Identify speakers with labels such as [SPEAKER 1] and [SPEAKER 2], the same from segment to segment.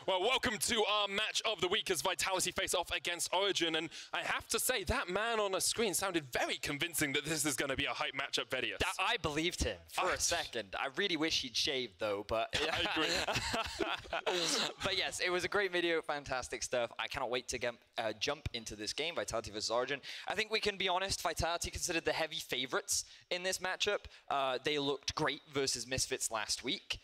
[SPEAKER 1] Well, welcome to our match of the week as Vitality face off against Origin. And I have to say, that man on the screen sounded very convincing that this is going to be a hype matchup, Vedius.
[SPEAKER 2] I believed him for a second. I really wish he'd shaved, though, but...
[SPEAKER 1] I agree.
[SPEAKER 2] But yes, it was a great video, fantastic stuff. I cannot wait to jump into this game, Vitality vs Origin. I think we can be honest, Vitality considered the heavy favorites in this matchup. They looked great versus Misfits last week.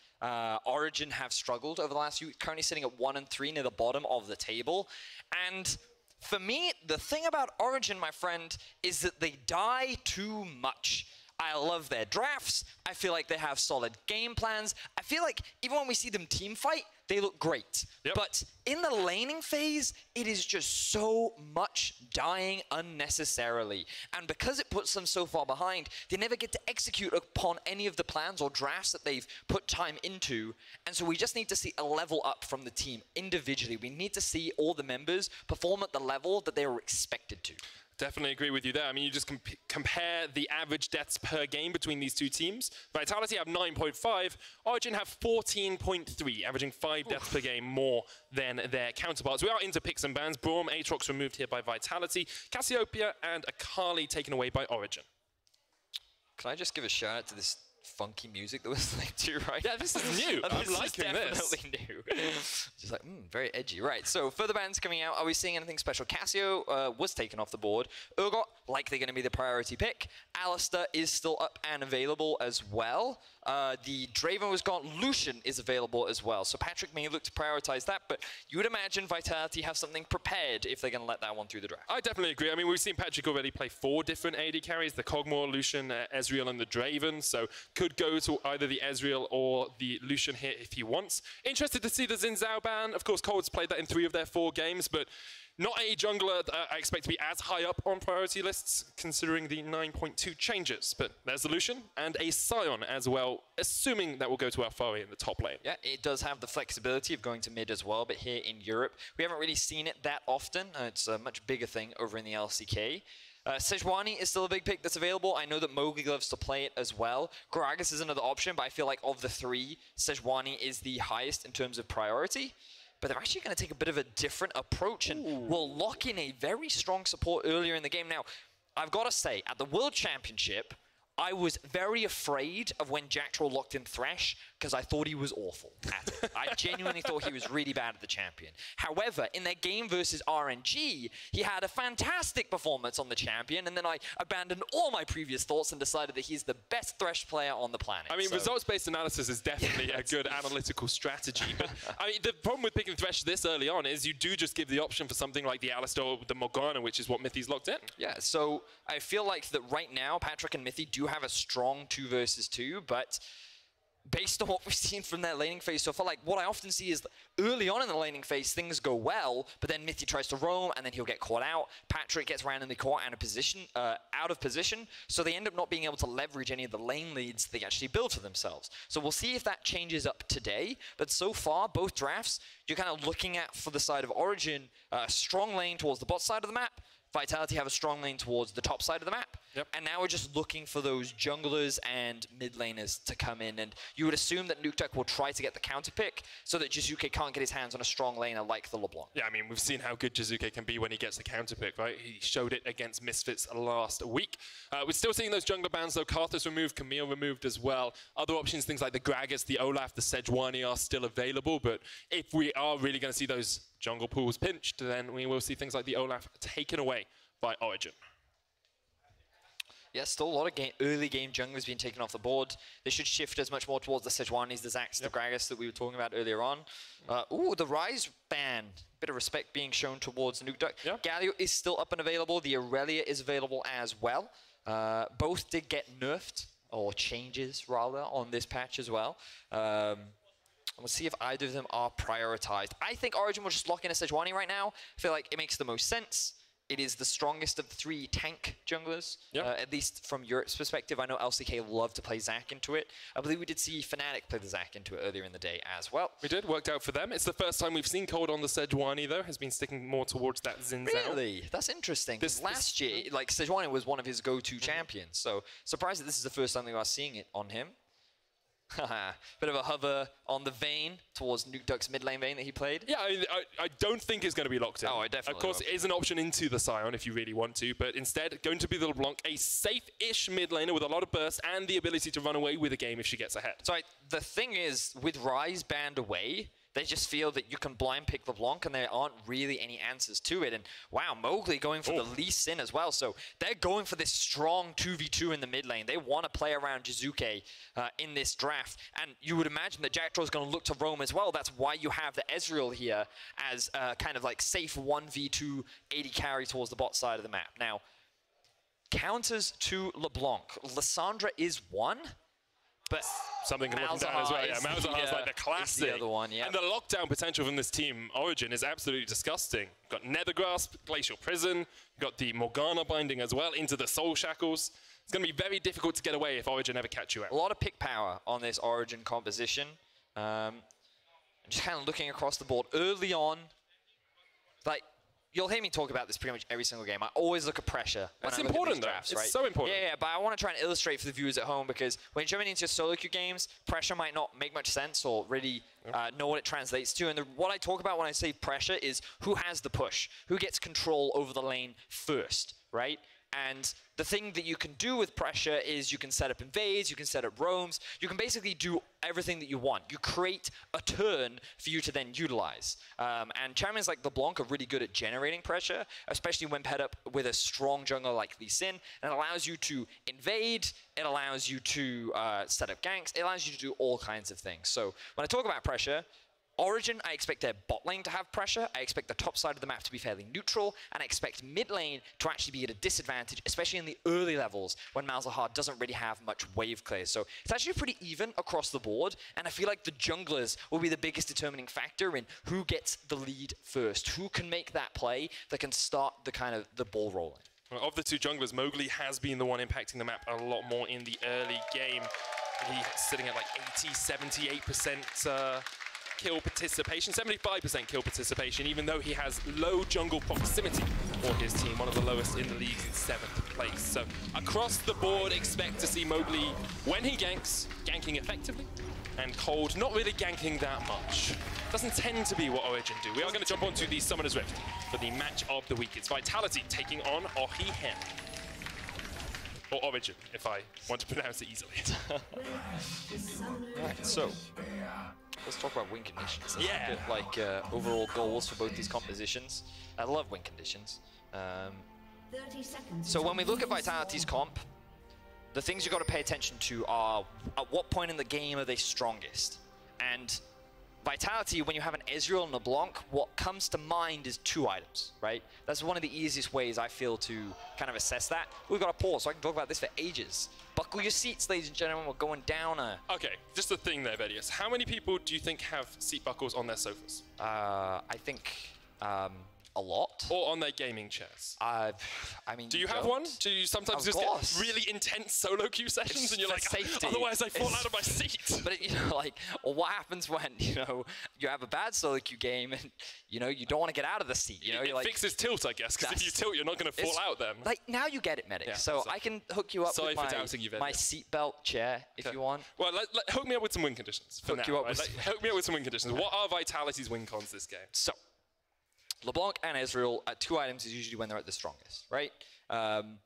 [SPEAKER 2] Origin have struggled over the last few weeks, currently sitting at 1 and 3 near the bottom of the table. And for me, the thing about Origin, my friend, is that they die too much. I love their drafts. I feel like they have solid game plans. I feel like even when we see them team fight, they look great.
[SPEAKER 1] Yep.
[SPEAKER 2] But in the laning phase, it is just so much dying unnecessarily. And because it puts them so far behind, they never get to execute upon any of the plans or drafts that they've put time into. And so we just need to see a level up from the team individually. We need to see all the members perform at the level that they were expected to.
[SPEAKER 1] Definitely agree with you there. I mean, you just compare the average deaths per game between these two teams. Vitality have 9.5, Origin have 14.3, averaging 5 deaths per game more than their counterparts. We are into picks and bans. Braum, Aatrox removed here by Vitality, Cassiopeia and Akali taken away by Origin.
[SPEAKER 2] Can I just give a shout out to this funky music that was linked to, right?
[SPEAKER 1] Yeah, this is new. I'm liking this.
[SPEAKER 2] Definitely new. Just like, very edgy. Right, so further bans coming out. Are we seeing anything special? Cassio was taken off the board. Urgot, likely going to be the priority pick. Alistair is still up and available as well. The Draven was gone. Lucian is available as well. So Patrick may look to prioritize that, but you would imagine Vitality have something prepared if they're going to let that one through the draft.
[SPEAKER 1] I definitely agree. I mean, we've seen Patrick already play 4 different AD carries, the Kog'Maw, Lucian, Ezreal, and the Draven. So could go to either the Ezreal or the Lucian here if he wants. Interested to see the Xin Zhao ban. Of course, Cold's played that in 3 of their 4 games, but not a jungler I expect to be as high up on priority lists, considering the 9.2 changes. But there's the Lucian and a Sion as well, assuming that will go to Alfari in the top lane.
[SPEAKER 2] Yeah, it does have the flexibility of going to mid as well, but here in Europe, we haven't really seen it that often. It's a much bigger thing over in the LCK. Sejuani is still a big pick that's available. I know that Mowgli loves to play it as well. Gragas is another option, but I feel like of the 3, Sejuani is the highest in terms of priority. But they're actually going to take a bit of a different approach and will lock in a very strong support earlier in the game. Now, I've got to say, at the World Championship, I was very afraid of when Jack Troll locked in Thresh because I thought he was awful at it. I genuinely thought he was really bad at the champion. However, in their game versus RNG, he had a fantastic performance on the champion, and then I abandoned all my previous thoughts and decided that he's the best Thresh player on the planet.
[SPEAKER 1] I mean, results-based analysis is definitely a good analytical strategy, but I mean, the problem with picking Thresh this early on is you do just give the option for something like the Alistair or the Morgana, which is what Mithy's locked in.
[SPEAKER 2] Yeah, so I feel like that right now, Patrick and Mithy do have a strong 2 versus 2, but based on what we've seen from their laning phase so far, like what I often see is early on in the laning phase, things go well, but then Mithy tries to roam and then he'll get caught out. Patrick gets randomly caught out of position, so they end up not being able to leverage any of the lane leads they actually build for themselves. So we'll see if that changes up today, but so far, both drafts, you're kind of looking at, for the side of Origin, a strong lane towards the bot side of the map. Vitality have a strong lane towards the top side of the map.
[SPEAKER 1] Yep. And
[SPEAKER 2] now we're just looking for those junglers and mid laners to come in. And you would assume that Nukeduck will try to get the counter pick so that Jizuke can't get his hands on a strong laner like the LeBlanc.
[SPEAKER 1] Yeah, I mean, we've seen how good Jizuke can be when he gets the counter pick, right? He showed it against Misfits last week. We're still seeing those jungler bans, though. Karthus removed, Camille removed as well. Other options, things like the Gragas, the Olaf, the Sejuani are still available. But if we are really going to see those jungle pools pinched, then we will see things like the Olaf taken away by Origin.
[SPEAKER 2] Yeah, still a lot of early game junglers being taken off the board. They should shift as much more towards the Sejuanis, the Zacs, the Gragas that we were talking about earlier on. Ooh, the Ryze ban. Bit of respect being shown towards Nukeduck. Yep. Galio is still up and available. The Aurelia is available as well. Both did get nerfed, or changes rather, on this patch as well. We'll see if either of them are prioritized. I think Origin will just lock in a Sejuani right now. I feel like it makes the most sense. It is the strongest of the 3 tank junglers, at least from Europe's perspective. I know LCK love to play Zac into it. I believe we did see Fnatic play the Zac into it earlier in the day as well.
[SPEAKER 1] We did, worked out for them. It's the first time we've seen Cold on the Sejuani, though, has been sticking more towards that Xin Zhao.
[SPEAKER 2] Really? That's interesting. Last year, like, Sejuani was one of his go-to champions, so surprised that this is the first time we are seeing it on him. Bit of a hover on the Vayne towards Nuke Duck's mid lane Vayne that he played.
[SPEAKER 1] Yeah, I don't think it's going to be locked in.
[SPEAKER 2] Oh, I definitely
[SPEAKER 1] Of course, it is an option into the Scion if you really want to, but instead, going to be the LeBlanc, a safe-ish mid laner with a lot of burst and the ability to run away with a game if she gets ahead.
[SPEAKER 2] So the thing is, with Ryze banned away, they just feel that you can blind pick LeBlanc and there aren't really any answers to it. And wow, Mowgli going for the Lee Sin as well. So they're going for this strong 2v2 in the mid lane. They want to play around Jizuke in this draft. And you would imagine that Jackdaw is going to look to roam as well. That's why you have the Ezreal here as kind of like safe 1v2 AD carry towards the bot side of the map. Now, counters to LeBlanc. Lissandra is one. But
[SPEAKER 1] something looking down as well. Yeah, Malzahar's like the classic.
[SPEAKER 2] The other one, yeah.
[SPEAKER 1] And the lockdown potential from this team, Origin, is absolutely disgusting. Got Nethergrasp, Glacial Prison, got the Morgana binding as well into the Soul Shackles. It's going to be very difficult to get away if Origin ever catch you out.
[SPEAKER 2] A lot of pick power on this Origin composition. Just kind of looking across the board early on, like, you'll hear me talk about this pretty much every single game. I always look at pressure when I look at these drafts, right?
[SPEAKER 1] It's so important.
[SPEAKER 2] Yeah, but I want to try and illustrate for the viewers at home because when jumping into your solo queue games, pressure might not make much sense or really know what it translates to. And what I talk about when I say pressure is who has the push, who gets control over the lane first, right? And the thing that you can do with pressure is you can set up invades, you can set up roams, you can basically do everything that you want. You create a turn for you to then utilize. And champions like LeBlanc are really good at generating pressure, especially when paired up with a strong jungler like Lee Sin. And it allows you to invade, it allows you to set up ganks, it allows you to do all kinds of things. So when I talk about pressure, Origin, I expect their bot lane to have pressure, I expect the top side of the map to be fairly neutral, and I expect mid lane to actually be at a disadvantage, especially in the early levels when Malzahar doesn't really have much wave clear. So it's actually pretty even across the board, and I feel like the junglers will be the biggest determining factor in who gets the lead first, who can make that play that can start the ball rolling.
[SPEAKER 1] Well, of the two junglers, Mowgli has been the one impacting the map a lot more in the early game. He's sitting at like 80, 78% kill participation, 75% kill participation, even though he has low jungle proximity for his team, one of the lowest in the league in 7th place. So across the board, expect to see Mowgli, when he ganks, ganking effectively, and Cold not really ganking that much. Doesn't tend to be what Origin do. We are going to jump onto the Summoner's Rift for the match of the week. It's Vitality taking on Ohihen. Or Origin, if I want to pronounce it easily.
[SPEAKER 2] Right, so let's talk about win conditions. Let's look at overall goals for both these compositions. I love win conditions. So when we look at Vitality's comp, the things you've got to pay attention to are at what point in the game are they strongest. And Vitality, when you have an Ezreal and a LeBlanc, what comes to mind is 2 items, right? That's one of the easiest ways I feel to kind of assess that. We've got a pause, so I can talk about this for ages. Buckle your seats, ladies and gentlemen, we're going down
[SPEAKER 1] Okay, just a thing there, Vedius. How many people do you think have seat buckles on their sofas?
[SPEAKER 2] I think a lot.
[SPEAKER 1] Or on their gaming chairs?
[SPEAKER 2] I mean,
[SPEAKER 1] do you have one? Do you sometimes just get really intense solo queue sessions and you're like,
[SPEAKER 2] safety.
[SPEAKER 1] Otherwise I fall out of my seat?
[SPEAKER 2] But, like, what happens when, you have a bad solo queue game and, you don't want to get out of the seat,
[SPEAKER 1] It
[SPEAKER 2] like,
[SPEAKER 1] fixes tilt, I guess, because if you tilt, you're not going to fall out then.
[SPEAKER 2] Like, now you get it, Medic. Yeah, so I can hook you up with my seatbelt chair if you want.
[SPEAKER 1] Well, hook me up with some win conditions for now. Hook me up with some win conditions. What are Vitality's win cons this game?
[SPEAKER 2] So, LeBlanc and Ezreal at 2 items is usually when they're at the strongest, right?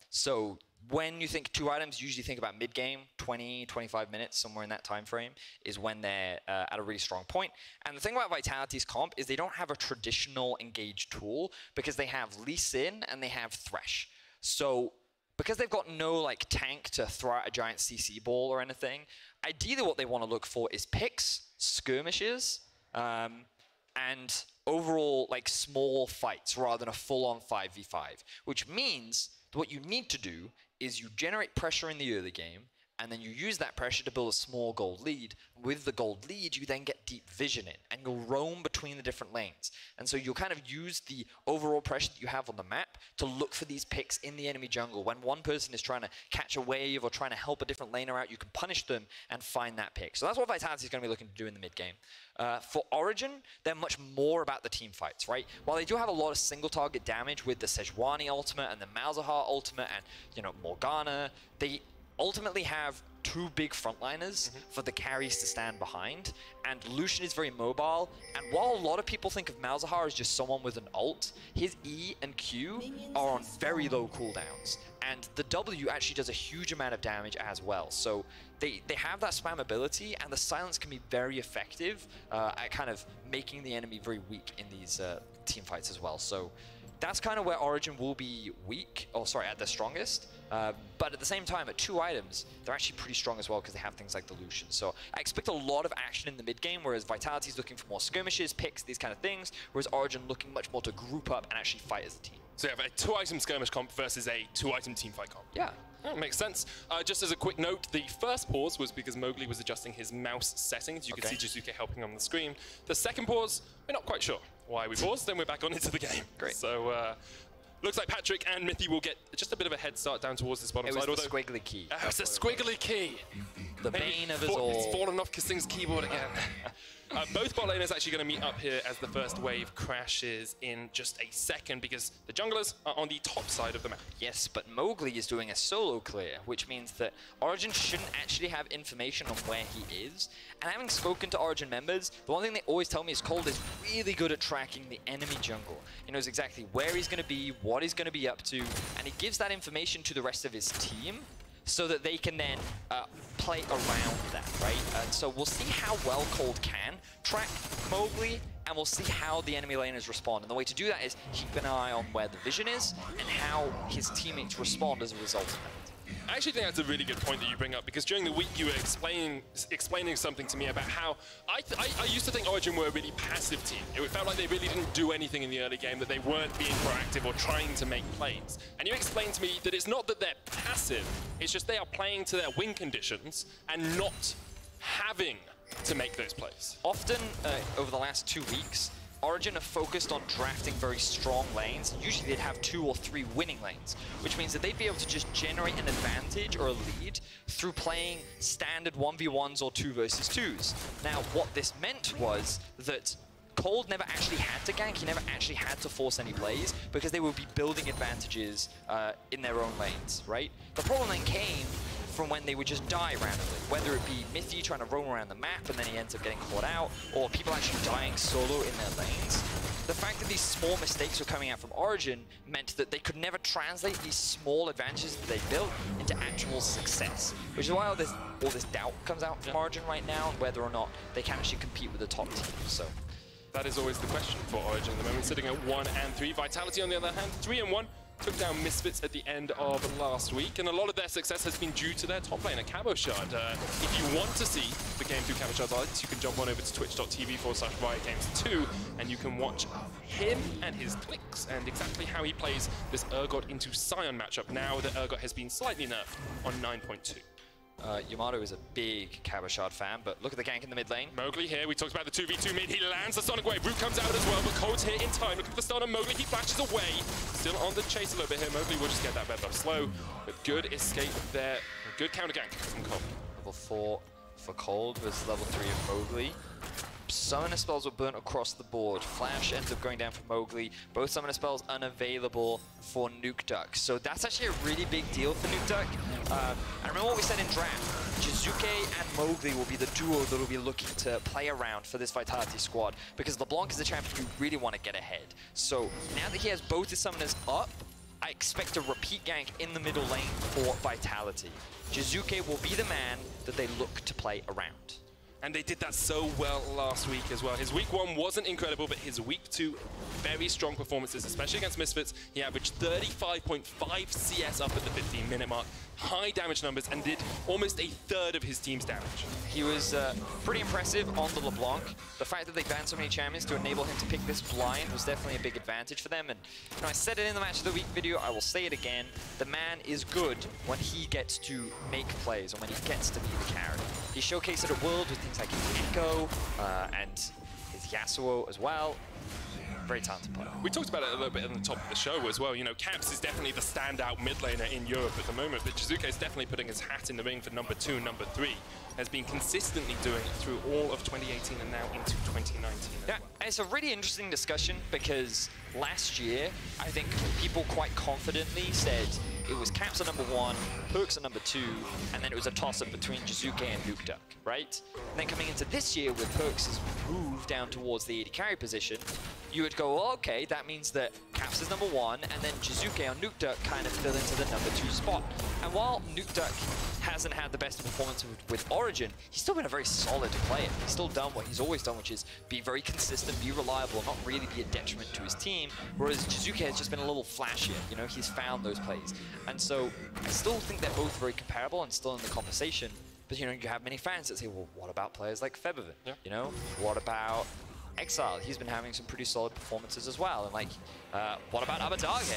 [SPEAKER 2] So when you think 2 items, you usually think about mid-game, 20, 25 minutes, somewhere in that time frame, is when they're at a really strong point. And the thing about Vitality's comp is they don't have a traditional engage tool because they have Lee Sin and they have Thresh. So because they've got no tank to throw out a giant CC ball or anything, ideally what they want to look for is picks, skirmishes, and overall small fights rather than a full-on 5v5, which means what you need to do is you generate pressure in the early game, and then you use that pressure to build a small gold lead. With the gold lead, you then get deep vision in, and you'll roam between the different lanes. And so you'll kind of use the overall pressure that you have on the map to look for these picks in the enemy jungle. When one person is trying to catch a wave or trying to help a different laner out, you can punish them and find that pick. So that's what Vitality is going to be looking to do in the mid-game. For Origin, they're much more about the team fights, right? While they do have a lot of single target damage with the Sejuani ultimate and the Malzahar ultimate and, Morgana, they ultimately have two big frontliners for the carries to stand behind. And Lucian is very mobile. And while a lot of people think of Malzahar as just someone with an ult, his E and Q are on very low cooldowns. And the W actually does a huge amount of damage as well. So they have that spam ability, and the silence can be very effective at kind of making the enemy very weak in these team fights as well. So that's kind of where Origin will be weak, or sorry, at their strongest. But at the same time, at 2 items, they're actually pretty strong as well because they have things like the Lucian. So I expect a lot of action in the mid game, whereas Vitality's looking for more skirmishes, picks, these kind of things, whereas Origin looking much more to group up and actually fight as a team.
[SPEAKER 1] So you have a 2-item skirmish comp versus a 2-item teamfight comp.
[SPEAKER 2] Yeah.
[SPEAKER 1] That makes sense. Just as a quick note, the first pause was because Mowgli was adjusting his mouse settings. You can see Jizuke helping on the screen. The second pause, we're not quite sure why we paused, then we're back on into the game.
[SPEAKER 2] Great.
[SPEAKER 1] So looks like Patrick and Mithy will get just a bit of a head start down towards this bottom side.
[SPEAKER 2] It was the squiggly key.
[SPEAKER 1] It's a squiggly key.
[SPEAKER 2] The bane of us all.
[SPEAKER 1] It's fallen off Kissing's keyboard again. Both bot laners actually going to meet up here as the first wave crashes in just a second because the junglers are on the top side of the map.
[SPEAKER 2] Yes, but Mowgli is doing a solo clear, which means that Origin shouldn't actually have information on where he is. And having spoken to Origin members, the one thing they always tell me is Cold is really good at tracking the enemy jungle. He knows exactly where he's going to be, what he's going to be up to, and he gives that information to the rest of his team so that they can then play around that, right? So we'll see how well Cold can track Mowgli, and we'll see how the enemy laners respond. And the way to do that is keep an eye on where the vision is and how his teammates respond as a result of that.
[SPEAKER 1] I actually think that's a really good point that you bring up, because during the week you were explaining something to me about how I used to think Origin were a really passive team. It felt like they really didn't do anything in the early game, that they weren't being proactive or trying to make plays. And you explained to me that it's not that they're passive, it's just they are playing to their win conditions and not having to make those plays.
[SPEAKER 2] Often, over the last 2 weeks, Origin are focused on drafting very strong lanes. Usually they'd have 2 or 3 winning lanes, which means that they'd be able to just generate an advantage or a lead through playing standard 1v1s or 2 versus 2s. Now, what this meant was that Cold never actually had to gank, he never actually had to force any plays because they would be building advantages in their own lanes, right? The problem then came from when they would just die randomly, whether it be Mithy trying to roam around the map and then he ends up getting caught out, or people actually dying solo in their lanes. The fact that these small mistakes were coming out from Origin meant that they could never translate these small advantages that they built into actual success, which is why all this doubt comes out from Origin right now, and whether or not they can actually compete with the top teams. So
[SPEAKER 1] that is always the question for Origin at the moment, sitting at 1 and 3. Vitality, on the other hand, 3 and 1. Took down Misfits at the end of last week, and a lot of their success has been due to their top laner, Cabochard. If you want to see the game through Cabochard's eyes, you can jump on over to twitch.tv/RiotGames2, and you can watch him and his clicks and exactly how he plays this Urgot into Sion matchup now that Urgot has been slightly nerfed on 9.2.
[SPEAKER 2] Yamato is a big Cabochard fan, but look at the gank in the mid lane.
[SPEAKER 1] Mowgli here, we talked about the 2v2 mid, he lands the Sonic Wave, Root comes out as well, but Cold's here in time. Look at the start of Mowgli, he flashes away. Still on the chase a little bit here, Mowgli will just get that red buff slow, but good escape there, good counter gank from Cold.
[SPEAKER 2] Level 4 for Cold was level 3 of Mowgli. Summoner spells were burnt across the board. Flash ends up going down for Mowgli. Both summoner spells unavailable for Nuke Duck. So that's actually a really big deal for Nuke Duck. I remember what we said in draft. Jizuke and Mowgli will be the duo that will be looking to play around for this Vitality squad, because LeBlanc is a champion you really want to get ahead. So now that he has both his summoners up, I expect a repeat gank in the middle lane for Vitality. Jizuke will be the man that they look to play around.
[SPEAKER 1] And they did that so well last week as well. His week 1 wasn't incredible, but his week 2, very strong performances, especially against Misfits. He averaged 35.5 CS up at the 15-minute mark, high damage numbers, and did almost a third of his team's damage.
[SPEAKER 2] He was pretty impressive on the LeBlanc. The fact that they banned so many champions to enable him to pick this blind was definitely a big advantage for them. And you know, I said it in the Match of the Week video, I will say it again. The man is good when he gets to make plays, or when he gets to be the carry. He showcased it at World with things like his Echo and his Yasuo as well. Very talented player.
[SPEAKER 1] We talked about it a little bit on the top of the show as well. You know, Caps is definitely the standout mid laner in Europe at the moment, but Jizuke is definitely putting his hat in the ring for number 2, number 3. Has been consistently doing it through all of 2018 and now into 2019.
[SPEAKER 2] Yeah, it's a really interesting discussion because last year, I think people quite confidently said it was Caps at number 1, Perks at number 2, and then it was a toss-up between Jizuke and Nuke Duck, right? And then coming into this year with Perks' move down towards the AD carry position, you would go, well, okay, that means that Caps is number 1, and then Jizuke or Nuke Duck kind of fill into the number 2 spot. And while Nuke Duck hasn't had the best performance with Origin, he's still been a very solid player. He's still done what he's always done, which is be very consistent, be reliable, not really be a detriment to his team, whereas Jizuke has just been a little flashier, you know, he's found those plays. And so I still think they're both very comparable and still in the conversation, but you know, you have many fans that say, well, what about players like Febervin? Yeah. You know, what about Exile? He's been having some pretty solid performances as well. And like, what about Abadage?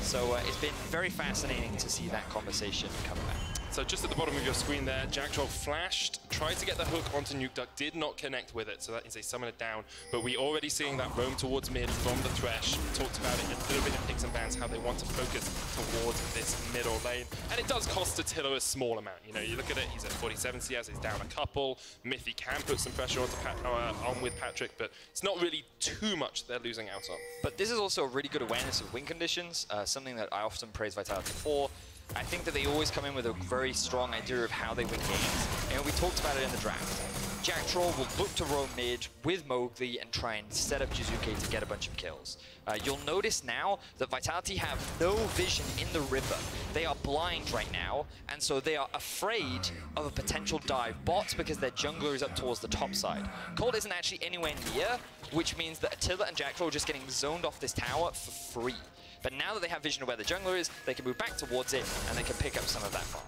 [SPEAKER 2] So it's been very fascinating to see that conversation come back.
[SPEAKER 1] So just at the bottom of your screen there, Jacktroll flashed, tried to get the hook onto Nuke Duck, did not connect with it, so that is a summoner down. But we already seeing that roam towards mid from the Thresh. We talked about it a little bit in Picks and Bans, how they want to focus towards this middle lane. And it does cost Attila a small amount. You know, you look at it, he's at 47 CS, he's down a couple. Mithy can put some pressure on with Patrick, but it's not really too much they're losing out on.
[SPEAKER 2] But this is also a really good awareness of win conditions, something that I often praise Vitality for. I think that they always come in with a very strong idea of how they win games. And we talked about it in the draft. Jacktroll will look to roam mid with Mowgli and try and set up Jizuke to get a bunch of kills. You'll notice now that Vitality have no vision in the river. They are blind right now, and so they are afraid of a potential dive bot because their jungler is up towards the top side. Cold isn't actually anywhere near, which means that Attila and Jacktroll are just getting zoned off this tower for free. But now that they have vision of where the jungler is, they can move back towards it, and they can pick up some of that farm.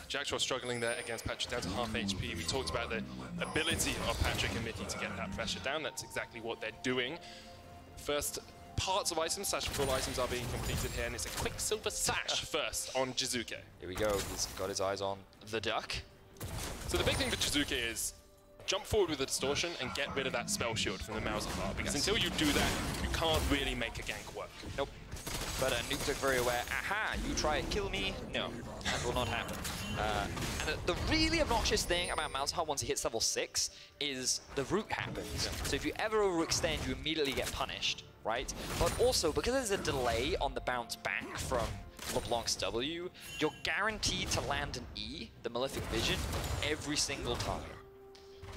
[SPEAKER 1] Jacktroll struggling there against Patrick, down to half HP. We talked about the ability of Patrick and Mithy to get that pressure down. That's exactly what they're doing. First parts of items, slash full items are being completed here, and it's a Quicksilver Sash first on Jizuke.
[SPEAKER 2] Here we go, he's got his eyes on the duck.
[SPEAKER 1] So the big thing for Jizuke is jump forward with the distortion and get rid of that spell shield from the Mauser bar, because until you do that, you can't really make a gank work.
[SPEAKER 2] Nope. But Nuke Duck very aware, aha, you try and kill me? No, that will not happen. And the really obnoxious thing about Mauser once he hits level 6 is the root happens. So if you ever overextend, you immediately get punished, right? But also, because there's a delay on the bounce back from LeBlanc's W, you're guaranteed to land an E, the Malefic Vision, every single time.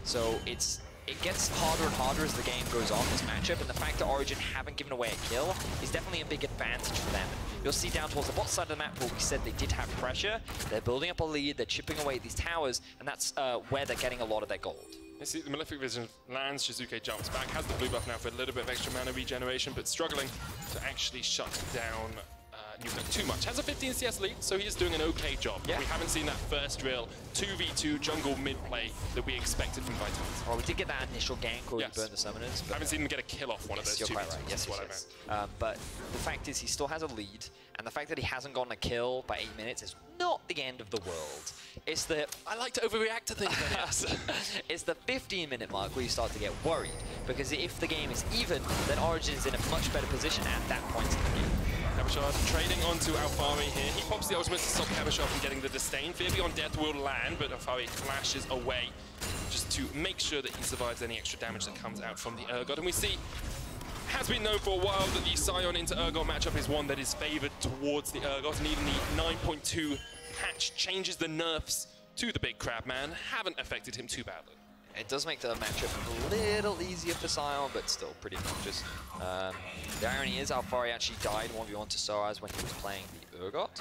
[SPEAKER 2] So it gets harder and harder as the game goes on, this matchup, and the fact that Origin haven't given away a kill is definitely a big advantage for them. You'll see down towards the bot side of the map where we said they did have pressure, they're building up a lead, they're chipping away at these towers, and that's where they're getting a lot of their gold.
[SPEAKER 1] You see the Malefic Vision lands, Jizuke jumps back, has the blue buff now for a little bit of extra mana regeneration, but struggling to actually shut down Nuke Duck too much. Has a 15 CS lead, so he is doing an okay job. Yeah. We haven't seen that first real 2v2 jungle mid play that we expected from Vitality.
[SPEAKER 2] Well, we did get that initial gank where we burned the summoners.
[SPEAKER 1] I haven't seen him get a kill off one of those 2v2s.
[SPEAKER 2] Right. Yes, what I meant. But the fact is he still has a lead, and the fact that he hasn't gotten a kill by 8 minutes is not the end of the world. It's the...
[SPEAKER 1] I like to overreact to things, yes.
[SPEAKER 2] It's the 15-minute mark where you start to get worried, because if the game is even, then Origin is in a much better position at that point in the game.
[SPEAKER 1] Cabochard trading onto Alfari here. He pops the ultimate to stop Cabochard from getting the disdain. Fear Beyond Death will land, but Alfari flashes away just to make sure that he survives any extra damage that comes out from the Urgot. And we see, has been known for a while that the Sion into Urgot matchup is one that is favored towards the Urgot, and even the 9.2 patch changes the nerfs to the big crab man haven't affected him too badly.
[SPEAKER 2] It does make the matchup a little easier for Sion, but still pretty obnoxious. The irony is Alfari actually died 1v1 to Soaz when he was playing the Urgot.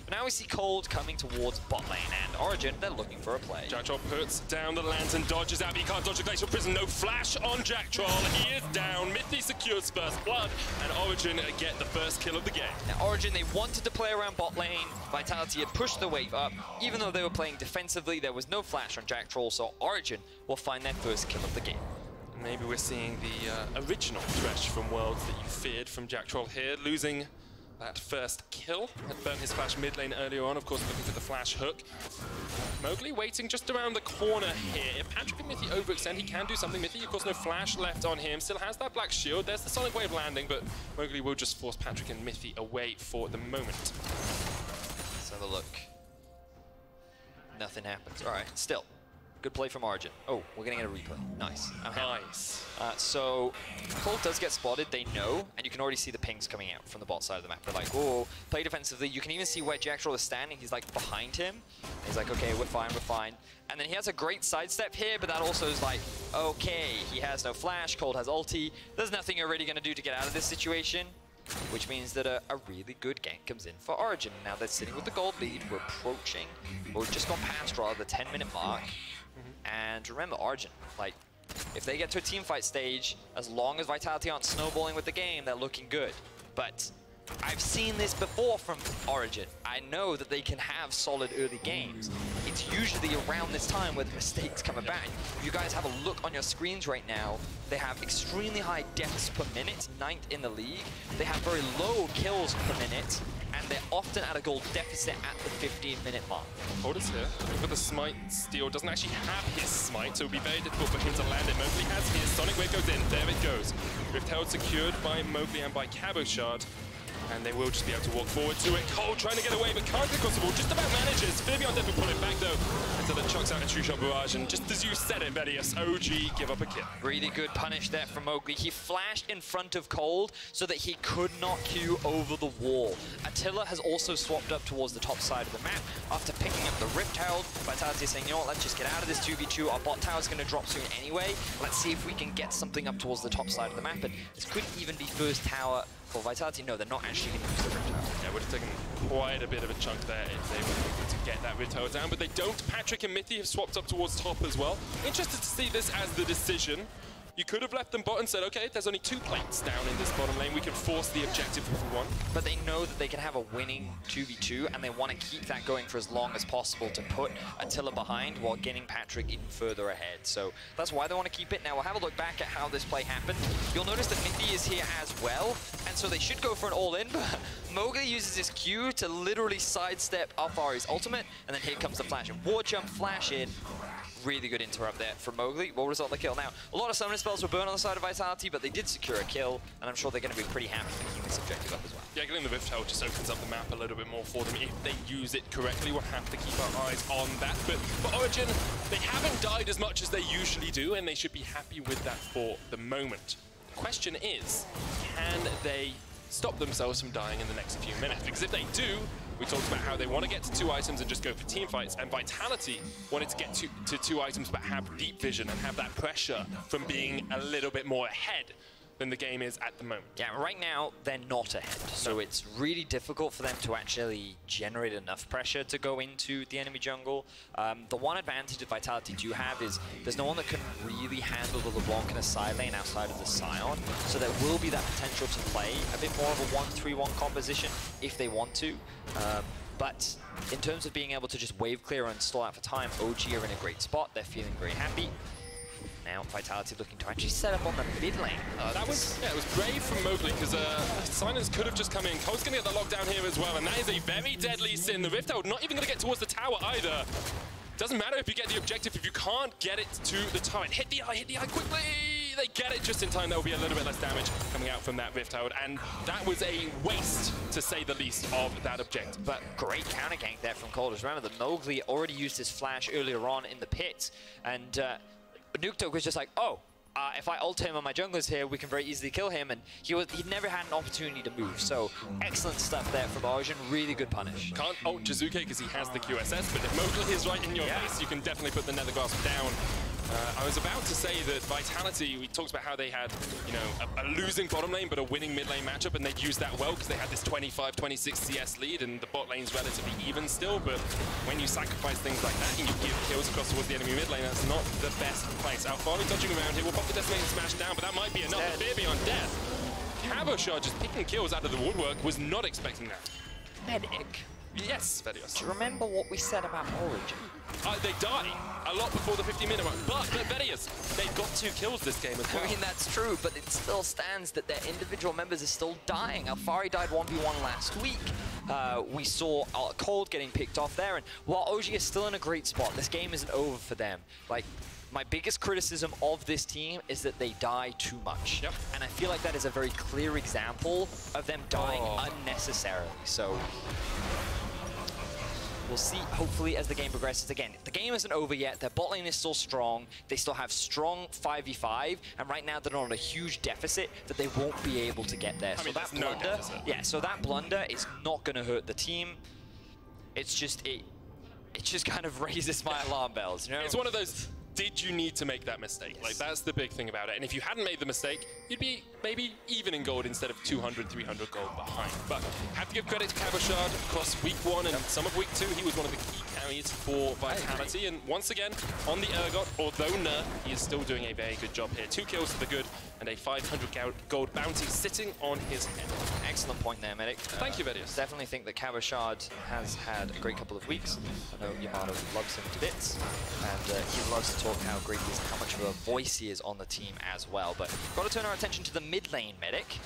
[SPEAKER 2] But now we see Cold coming towards bot lane, and Origin, they're looking for a play.
[SPEAKER 1] Jacktroll puts down the lantern, dodges out, but he can't dodge the Glacial Prison. No flash on Jacktroll. He is down. Mithy secures first blood, and Origin get the first kill of the game.
[SPEAKER 2] Now, Origin, they wanted to play around bot lane. Vitality had pushed the wave up. Even though they were playing defensively, there was no flash on Jacktroll, so Origin will find their first kill of the game.
[SPEAKER 1] Maybe we're seeing the original Thresh from Worlds that you feared from Jacktroll here, losing that first kill. Had burnt his flash mid lane earlier on, of course looking for the flash hook. Mowgli waiting just around the corner here. If Patrick and Mithy overextend, he can do something. Mithy, of course, no flash left on him. Still has that black shield. There's the Sonic Wave landing, but Mowgli will just force Patrick and Mithy away for the moment.
[SPEAKER 2] Let's have a look. Nothing happens. All right, still. Good play from Origin. Oh, we're going to get a replay. Nice.
[SPEAKER 1] Nice.
[SPEAKER 2] So Cold does get spotted, they know, and you can already see the pings coming out from the bot side of the map. They're like, oh, play defensively. You can even see where Jackstraw is standing. He's like behind him. He's like, okay, we're fine, we're fine. And then he has a great sidestep here, but that also is like, okay, he has no flash, Cold has ulti. There's nothing you're really going to do to get out of this situation, which means that a really good gank comes in for Origin. Now they're sitting with the gold lead. We're approaching, or we've just gone past rather the 10-minute mark. And remember, Origin, like, if they get to a team fight stage, as long as Vitality aren't snowballing with the game, they're looking good. But I've seen this before from Origin. I know that they can have solid early games. It's usually around this time where the mistakes come about. If you guys have a look on your screens right now, they have extremely high deaths per minute, 9th in the league. They have very low kills per minute, and they're often at a goal deficit at the 15-minute mark.
[SPEAKER 1] Hold us here. Look for the smite. Steel doesn't actually have his smite, so it would be very difficult for him to land it. Mowgli has his. Sonic Wave goes in. There it goes. Rift held secured by Mowgli and by Cabochard. And they will just be able to walk forward to it. Cold trying to get away, but can't get across the wall. Just about manages. Fabian Dev will pull it back, though. Until it chucks out a true shot barrage. And just as you said it, Vedius, OG give up a kill.
[SPEAKER 2] Really good punish there from Mowgli. He flashed in front of Cold so that he could not queue over the wall. Attila has also swapped up towards the top side of the map after picking up the Rift Herald. Vitality is saying, you know what, let's just get out of this 2v2. Our bot tower is going to drop soon anyway. Let's see if we can get something up towards the top side of the map. And this could even be first tower for Vitality. No, they're not actually going to use the Rift Tower.
[SPEAKER 1] Yeah, would have taken quite a bit of a chunk there if they were able to get that Rift Tower down, but they don't. Patrick and Mithy have swapped up towards top as well. Interested to see this as the decision. You could have left them bot and said, okay, there's only 2 plates down in this bottom lane. We can force the objective if we want.
[SPEAKER 2] But they know that they can have a winning 2v2, and they want to keep that going for as long as possible to put Attila behind while getting Patrick even further ahead. So that's why they want to keep it. Now we'll have a look back at how this play happened. You'll notice that Mithy is here as well, and so they should go for an all-in, but Mowgli uses his Q to literally sidestep Alfari's ultimate, and then here comes the flash. And war jump, flash in. Really good interrupt there from Mowgli. Will result in the kill. Now, a lot of summoning spells were burned on the side of Vitality, but they did secure a kill, and I'm sure they're going to be pretty happy picking this objective up as well.
[SPEAKER 1] Yeah, getting the Rift Herald just opens up the map a little bit more for them. If they use it correctly, we'll have to keep our eyes on that. But for Origin, they haven't died as much as they usually do, and they should be happy with that for the moment. The question is, can they stop themselves from dying in the next few minutes? Because if they do, we talked about how they want to get to 2 items and just go for team fights, and Vitality wanted to get to 2 items but have deep vision and have that pressure from being a little bit more ahead than the game is at the moment.
[SPEAKER 2] Yeah, right now they're not ahead, so it's really difficult for them to actually generate enough pressure to go into the enemy jungle. The one advantage that Vitality do have is there's no one that can really handle the LeBlanc in a side lane outside of the Scion, so there will be that potential to play a bit more of a 1-3-1 composition if they want to. But in terms of being able to just wave clear and stall out for time, OG are in a great spot. They're feeling very happy. Now Vitality looking to actually set up on the mid lane.
[SPEAKER 1] That was, yeah, it was brave from Mowgli because Signers could have just come in. Cole's going to get the lockdown here as well, and that is a very deadly sin. The Rift Herald not even going to get towards the tower either. Doesn't matter if you get the objective, if you can't get it to the turret. Hit the eye quickly! They get it just in time. There will be a little bit less damage coming out from that Rift Herald, and that was a waste, to say the least, of that objective.
[SPEAKER 2] But great counter gank there from Cold. Remember that Mowgli already used his flash earlier on in the pit, and Nuketoke was just like, oh, if I ult him and my jungler's here, we can very easily kill him, and he'd never had an opportunity to move. So excellent stuff there from Origin, really good punish.
[SPEAKER 1] Can't ult Jizuke because he has the QSS, but if Mowgli is right in your face, you can definitely put the Nether Grasp down. I was about to say that Vitality, we talked about how they had, you know, a losing bottom lane but a winning mid lane matchup, and they'd used that well because they had this 25-26 CS lead and the bot lane's relatively even still, but when you sacrifice things like that and you give kills across towards the enemy mid lane, that's not the best place. Alfari touching around here, will pop the Decimating Smash down, but that might be enough. Fear beyond death. Cabochard just picking kills out of the woodwork, was not expecting that.
[SPEAKER 2] Medic.
[SPEAKER 1] Yes, Vedios.
[SPEAKER 2] Do you remember what we said about Origin?
[SPEAKER 1] They die a lot before the 50-minute mark, but Vedius, they've got 2 kills this game as well.
[SPEAKER 2] I mean, that's true, but it still stands that their individual members are still dying. Alfari died 1v1 last week. We saw Cold getting picked off there, and while OG is still in a great spot, this game isn't over for them. Like, my biggest criticism of this team is that they die too much.
[SPEAKER 1] Yep.
[SPEAKER 2] And I feel like that is a very clear example of them dying unnecessarily. So we'll see, hopefully, as the game progresses. Again, the game isn't over yet. Their bot lane is still strong. They still have strong 5v5, and right now they're on a huge deficit that they won't be able to get there.
[SPEAKER 1] I mean,
[SPEAKER 2] so that
[SPEAKER 1] no
[SPEAKER 2] blunder,
[SPEAKER 1] deficit.
[SPEAKER 2] so that blunder is not going to hurt the team. It's just, it just kind of raises my alarm bells, you know?
[SPEAKER 1] It's one of those, did you need to make that mistake?
[SPEAKER 2] Yes.
[SPEAKER 1] Like, that's the big thing about it. And if you hadn't made the mistake, you'd be maybe even in gold instead of 200, 300 gold behind. But have to give credit to Cabochard across week 1 and some of week 2. He was one of the key carries for Vitality. And once again, on the Urgot, although nerf, he is still doing a very good job here. 2 kills to the good and a 500 gold bounty sitting on his head.
[SPEAKER 2] Excellent point there, Medic.
[SPEAKER 1] Thank you, Vedius.
[SPEAKER 2] Definitely think that Cabochard has had a great couple of weeks. I know Yamato loves him to bits, and he loves to talk how great he is and how much of a voice he is on the team as well. But got to turn our attention to the mid lane, Medic.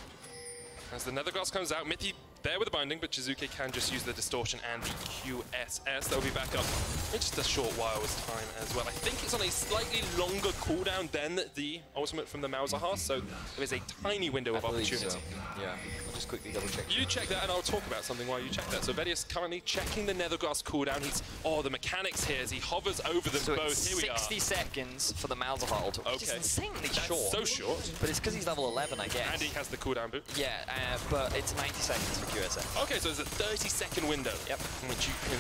[SPEAKER 1] As the Netherglass comes out, Mithy there with the binding, but Jizuke can just use the distortion and the QSS. They'll be back up in just a short while's time as well. I think it's on a slightly longer cooldown than the ultimate from the Malzahar, so there is a tiny window of opportunity.
[SPEAKER 2] So. Yeah, I'll just quickly double check.
[SPEAKER 1] You check that, and I'll talk about something while you check that. So Vedius currently checking the Netherglass cooldown. He's, the mechanics here as he hovers over them
[SPEAKER 2] so
[SPEAKER 1] both.
[SPEAKER 2] It's
[SPEAKER 1] Here we
[SPEAKER 2] 60
[SPEAKER 1] are.
[SPEAKER 2] seconds for the Malzahar ultimate, which is insanely short.
[SPEAKER 1] So short.
[SPEAKER 2] But it's because he's level 11, I guess.
[SPEAKER 1] And he has the cooldown boot.
[SPEAKER 2] Yeah, but it's 90 seconds for QSS.
[SPEAKER 1] Okay, so there's a 30-second window in which you can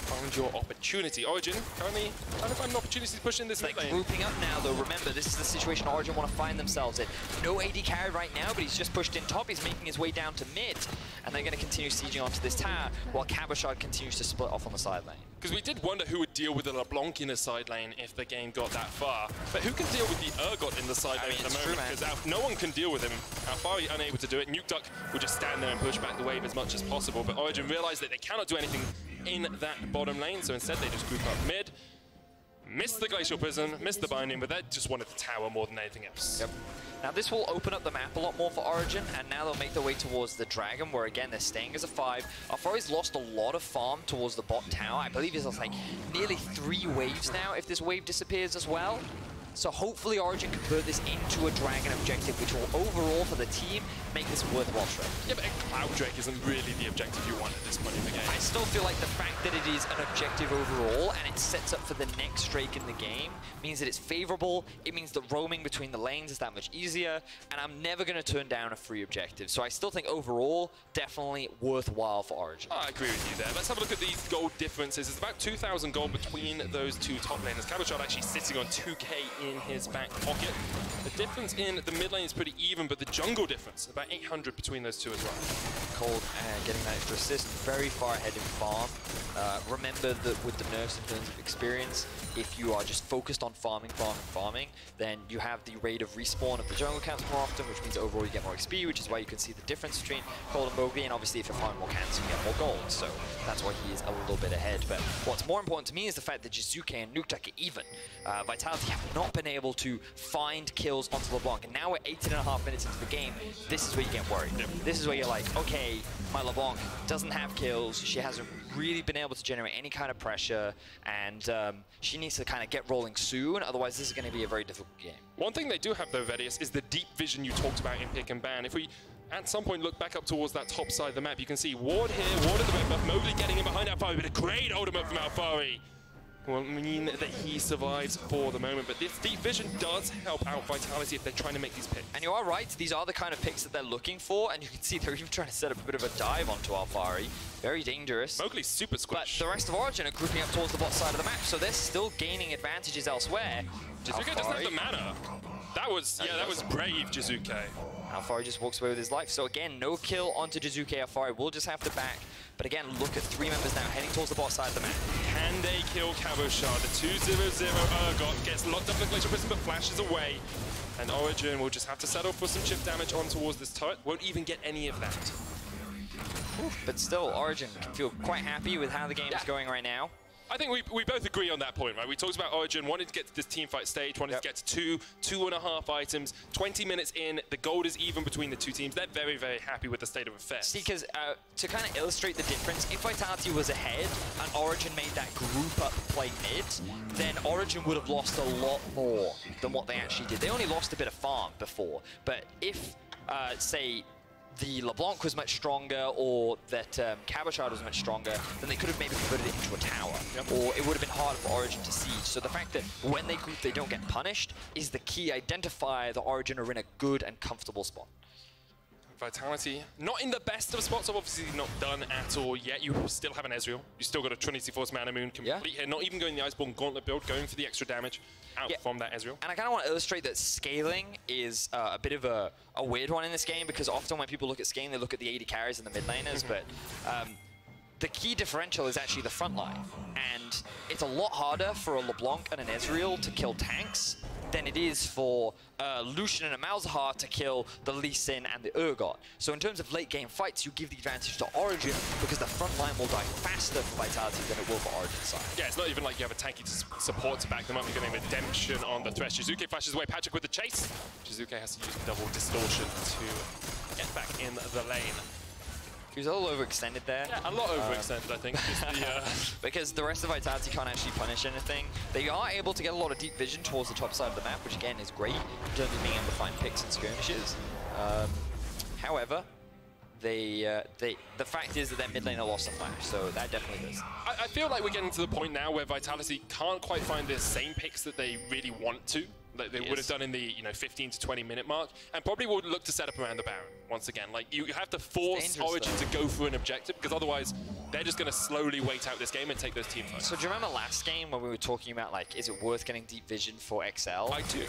[SPEAKER 1] find your opportunity. Origin currently trying to find an opportunity to push in this mid lane.
[SPEAKER 2] Grouping up now, though. Remember, this is the situation Origin want to find themselves in. No AD carry right now, but he's just pushed in top. He's making his way down to mid, and they're going to continue sieging onto this tower while Cabochard continues to split off on the side lane.
[SPEAKER 1] Because we did wonder who would deal with the LeBlanc in the side lane if the game got that far. But who can deal with the Urgot in the side lane at the moment? Because no one can deal with him. Alfari unable to do it. Nuke Duck will just stand there and push back the wave as much as possible. But Origin realized that they cannot do anything in that bottom lane, so instead they just group up mid. Missed the Glacial Prison, missed the binding, but they just wanted the tower more than anything else.
[SPEAKER 2] Yep. Now this will open up the map a lot more for Origin, and now they'll make their way towards the Dragon, where again they're staying as a 5. Alfari's lost a lot of farm towards the bot tower. I believe he's like nearly 3 waves now if this wave disappears as well. So hopefully Origin can convert this into a Dragon objective, which will overall for the team make this worthwhile trade.
[SPEAKER 1] Yeah, but Cloud Drake isn't really the objective you want at this point in the game.
[SPEAKER 2] I still feel like the fact that it is an objective overall and it sets up for the next Drake in the game means that it's favorable. It means that roaming between the lanes is that much easier, and I'm never going to turn down a free objective. So I still think overall, definitely worthwhile for Origin.
[SPEAKER 1] I agree with you there. Let's have a look at these gold differences. It's about 2,000 gold between those two top laners. Cabochard actually sitting on 2k in his back pocket. The difference in the mid lane is pretty even, but the jungle difference, about 800 between those two as well.
[SPEAKER 2] Cold getting that extra assist, very far ahead in farm. Remember that with the nerfs in terms of experience, if you are just focused on farming, then you have the rate of respawn of the jungle camps more often, which means overall you get more XP, which is why you can see the difference between Cold and Mowgli, and obviously if you're farming more camps, you get more gold, so that's why he is a little bit ahead. But what's more important to me is the fact that Jizuke and Nuke Duck are even. Vitality have not been able to find kills onto LeBlanc, and now we're 18.5 minutes into the game. This is where you get worried. This is where you're like, okay, my LeBlanc doesn't have kills, she hasn't really been able to generate any kind of pressure, and she needs to kind of get rolling soon, otherwise this is going to be a very difficult game.
[SPEAKER 1] One thing they do have though, Vedius, is the deep vision you talked about in pick and ban. If we at some point look back up towards that top side of the map, you can see Ward here, Ward at the red buff, Mowgli getting in behind Alfari, but a great ultimate from Alfari. Will mean that he survives for the moment, but this deep vision does help out Vitality if they're trying to make these picks.
[SPEAKER 2] And you are right, these are the kind of picks that they're looking for, and you can see they're even trying to set up a bit of a dive onto Alfari. Very dangerous.
[SPEAKER 1] Mowgli's super squish.
[SPEAKER 2] But the rest of Origin are grouping up towards the bot side of the map, so they're still gaining advantages elsewhere.
[SPEAKER 1] Jizuke doesn't have the mana. That was, that was brave, Jizuke.
[SPEAKER 2] Alfari just walks away with his life. So again, no kill onto Jizuke. Alfari will just have to back. But again, look at 3 members now heading towards the bot side of the map.
[SPEAKER 1] Can they kill Cabochard? The 2-0-0 Urgot gets locked up in the Glacial Prison but flashes away. And Origin will just have to settle for some chip damage on towards this turret. Won't even get any of that.
[SPEAKER 2] But still, Origin can feel quite happy with how the game is going right now.
[SPEAKER 1] I think we both agree on that point, right? We talked about Origin wanting to get to this teamfight stage, wanting to get to 2.5 items. 20 minutes in, the gold is even between the two teams. They're very, very happy with the state of affairs.
[SPEAKER 2] See, because to kind of illustrate the difference, if Vitality was ahead and Origin made that group up play mid, then Origin would have lost a lot more than what they actually did. They only lost a bit of farm before, but if, say, the LeBlanc was much stronger or that Cabochard was much stronger, then they could have maybe converted it into a tower. Or it would have been harder for Origin to siege. So the fact that when they group, they don't get punished is the key identifier that Origin are in a good and comfortable spot.
[SPEAKER 1] Vitality, not in the best of spots, obviously not done at all yet. You still have an Ezreal. You still got a Trinity Force Mana Moon complete here, not even going the Iceborne Gauntlet build, going for the extra damage out from that Ezreal. And
[SPEAKER 2] I kind of want to illustrate that scaling is a bit of a weird one in this game, because often when people look at scaling, they look at the AD carries and the mid laners, but the key differential is actually the front line. And it's a lot harder for a LeBlanc and an Ezreal to kill tanks than it is for Lucian and a Malzahar to kill the Lee Sin and the Urgot. So in terms of late game fights, you give the advantage to Origin because the front line will die faster for Vitality than it will for Origin's side.
[SPEAKER 1] Yeah, it's not even like you have a tanky support to back them up. You're getting redemption on the Thresh. Shizuke flashes away Patrick with the chase. Shizuke has to use double distortion to get back in the lane.
[SPEAKER 2] He was a little overextended there.
[SPEAKER 1] Yeah, a lot overextended, I think.
[SPEAKER 2] Because the rest of Vitality can't actually punish anything. They are able to get a lot of deep vision towards the top side of the map, which again is great in terms of being able to find picks and skirmishes. However, the fact is that their mid laner lost a flash, so that definitely does.
[SPEAKER 1] I feel like we're getting to the point now where Vitality can't quite find the same picks that they really want to. Like they would have done in the 15 to 20 minute mark, and probably would look to set up around the Baron once again. Like you have to force Origin to go for an objective, because otherwise they're just going to slowly wait out this game and take those team fights.
[SPEAKER 2] So do you remember last game when we were talking about like, is it worth getting deep vision for XL?
[SPEAKER 1] I do.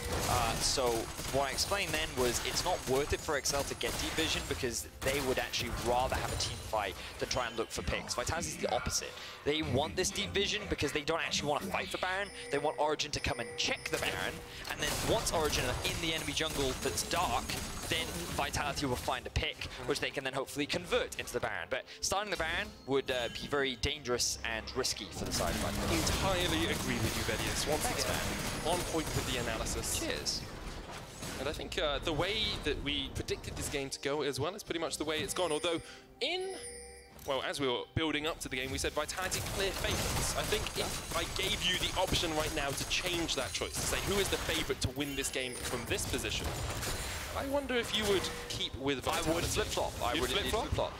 [SPEAKER 2] So what I explained then was it's not worth it for XL to get deep vision because they would actually rather have a team fight than try and look for picks. Vitality is the opposite. They want this deep vision because they don't actually want to fight for Baron. They want Origin to come and check the Baron, and then once Origin are in the enemy jungle that's dark, then Vitality will find a pick, which they can then hopefully convert into the Baron. But starting the Baron would be very dangerous and risky for the side of Vitality.
[SPEAKER 1] Entirely agree with you, Vedius. Once again, on point with the analysis.
[SPEAKER 2] Cheers.
[SPEAKER 1] And I think the way that we predicted this game to go as well is pretty much the way it's gone. Although well, as we were building up to the game, we said Vitality clear favourites. I think if I gave you the option right now to change that choice, to say who is the favourite to win this game from this position, I wonder if you would keep with Vitality.
[SPEAKER 2] I would flip-flop. I would flip-flop.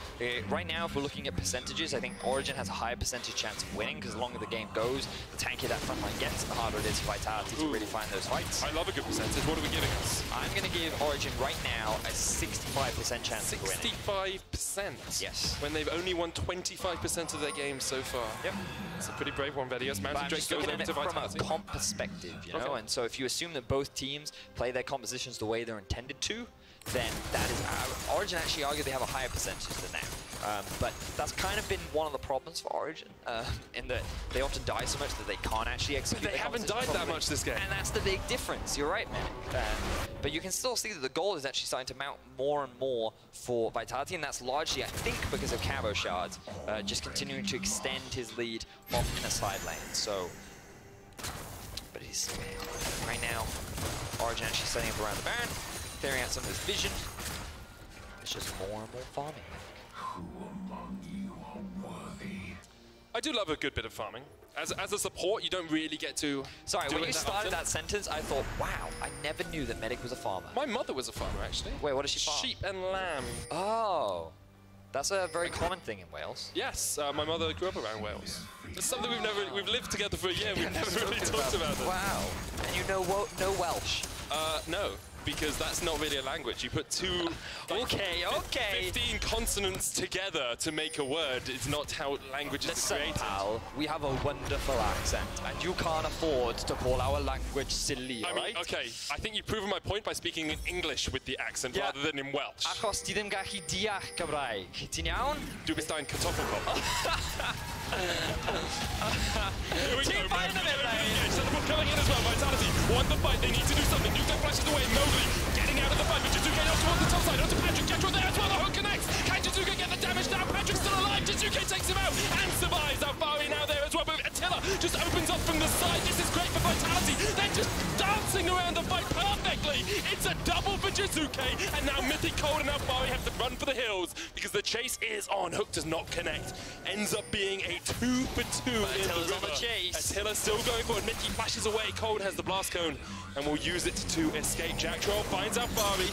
[SPEAKER 2] Right now, if we're looking at percentages, I think Origin has a higher percentage chance of winning, because the longer the game goes, the tankier that front line gets, the harder it is for Vitality to really find those fights.
[SPEAKER 1] I love a good percentage. What are we giving us?
[SPEAKER 2] I'm going to give Origin right now a 65% chance of winning.
[SPEAKER 1] 65%?
[SPEAKER 2] Yes.
[SPEAKER 1] When they've only won 25% of their games so far.
[SPEAKER 2] Yep.
[SPEAKER 1] It's a pretty brave one, Vedius. Mountain Drake goes over to Vitality.
[SPEAKER 2] From a comp perspective, you know? And so if you assume that both teams play their compositions the way they're intended to, then that is, Origin actually argue they have a higher percentage than that. But that's kind of been one of the problems for Origin, in that they often die so much that they can't actually execute.
[SPEAKER 1] But they haven't died that much this game.
[SPEAKER 2] And that's the big difference, you're right, man. But you can still see that the goal is actually starting to mount more and more for Vitality, and that's largely, I think, because of Cabochard just continuing to extend his lead off in a side lane. So, but he's, right now, Origin actually setting up around the Baron, clearing out some of his vision. It's just more and more farming.
[SPEAKER 3] Who among you are worthy?
[SPEAKER 1] I do love a good bit of farming. As a support, you don't really get to.
[SPEAKER 2] Sorry, when you started that sentence, I thought, wow, I never knew that Medic was a farmer.
[SPEAKER 1] My mother was a farmer, actually.
[SPEAKER 2] Wait, what does she farm?
[SPEAKER 1] Sheep and lamb.
[SPEAKER 2] Oh, that's a very common thing in Wales.
[SPEAKER 1] Yes, my mother grew up around Wales. It's something we've lived together for a year. We've never really talked about it.
[SPEAKER 2] Wow, and you know no Welsh?
[SPEAKER 1] No. Because that's not really a language. You put two, like, 15 consonants together to make a word. It's not how languages are created.
[SPEAKER 2] Pal, we have a wonderful accent, and you can't afford to call our language silly,
[SPEAKER 1] I mean, okay, I think you've proven my point by speaking in English with the accent rather than in Welsh.
[SPEAKER 2] Achos ti ddim gallu deall Cymraeg. Ti'n iawn?
[SPEAKER 1] Du bist ein Kartoffelkopf. Here we go, man. We're coming in as well. Vitality won the fight. They need to do something. Nuke flashes away. Mowgli getting out of the fight. But Jizuke now towards the top side. Onto Patrick. Jetro there as well. The hook connects. Can Jizuke get the damage down? Patrick's still alive. Jizuke takes him out and survives. Alfari now there as well. But Attila just opens up from the side. This is great for Vitality. They're just dancing around the fight perfectly. It's a double for Jizuke. And now Mythic Cold and Alfari have to run for the hills because the chase is on. Hook does not connect. Ends up being a 2 for 2 in the river.
[SPEAKER 2] On the chase.
[SPEAKER 1] Attila still going forward. Mickey flashes away. Cold has the blast cone and will use it to escape. Jack Troll finds Alfari.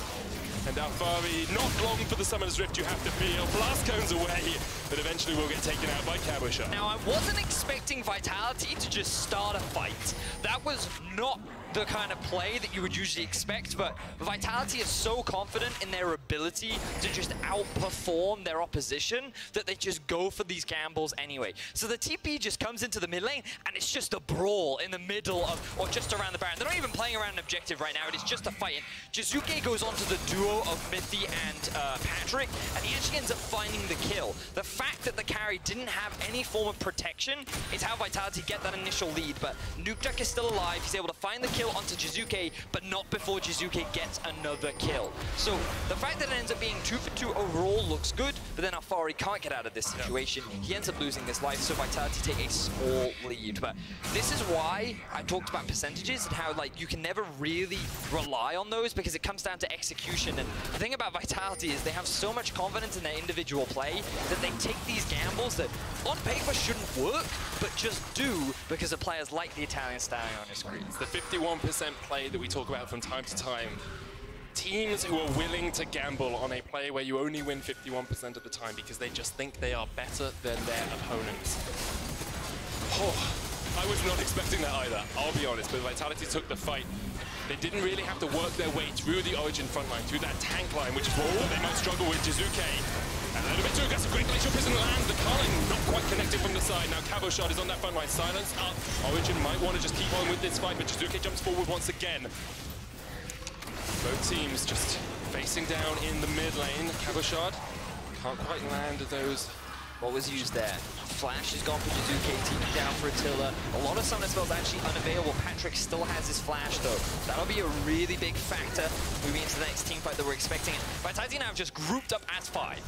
[SPEAKER 1] And Alfari, not long for the Summoner's Rift, you have to feel. Blast cones away, but eventually will get taken out by Cabochard.
[SPEAKER 2] Now, I wasn't expecting Vitality to just start a fight. That was not the kind of play that you would usually expect, but Vitality is so confident in their ability to just outperform their opposition that they just go for these gambles anyway. So the TP just comes into the mid lane, and it's just a brawl in the middle of, or just around the Baron. They're not even playing around an objective right now, it is just a fight. And Jizuke goes on to the duo of Mithy and Patrick, and he actually ends up finding the kill. The fact that the carry didn't have any form of protection is how Vitality get that initial lead, but Nukeduck is still alive, he's able to find the kill onto Jizuke, but not before Jizuke gets another kill. So the fact that it ends up being 2 for 2 overall looks good, but then Alfari can't get out of this situation. He ends up losing this life, so Vitality take a small lead. But this is why I talked about percentages and how like you can never really rely on those because it comes down to execution. And the thing about Vitality is they have so much confidence in their individual play that they take these gambles that on paper shouldn't work, but just do because of players like the Italian Stallion on your screen.
[SPEAKER 1] It's the 51% play that we talk about from time to time. Teams who are willing to gamble on a play where you only win 51% of the time because they just think they are better than their opponents. Oh, I was not expecting that either, I'll be honest, but Vitality took the fight. They didn't really have to work their way through the Origin front line, through that tank line, which is what they might struggle with. Jizuke, a little bit too aggressive, great glacial prison lands, the Carlin not quite connected from the side. Now Cabochard is on that front line, silence up. Origin might want to just keep on with this fight, but Jizuke jumps forward once again. Both teams just facing down in the mid lane. Cabochard can't quite land those.
[SPEAKER 2] What was used there? Flash is gone for Jizuke, TP down for Attila. A lot of summoner spells actually unavailable. Patrick still has his flash though. That'll be a really big factor moving into the next team fight that we're expecting. Vitality now have just grouped up as 5.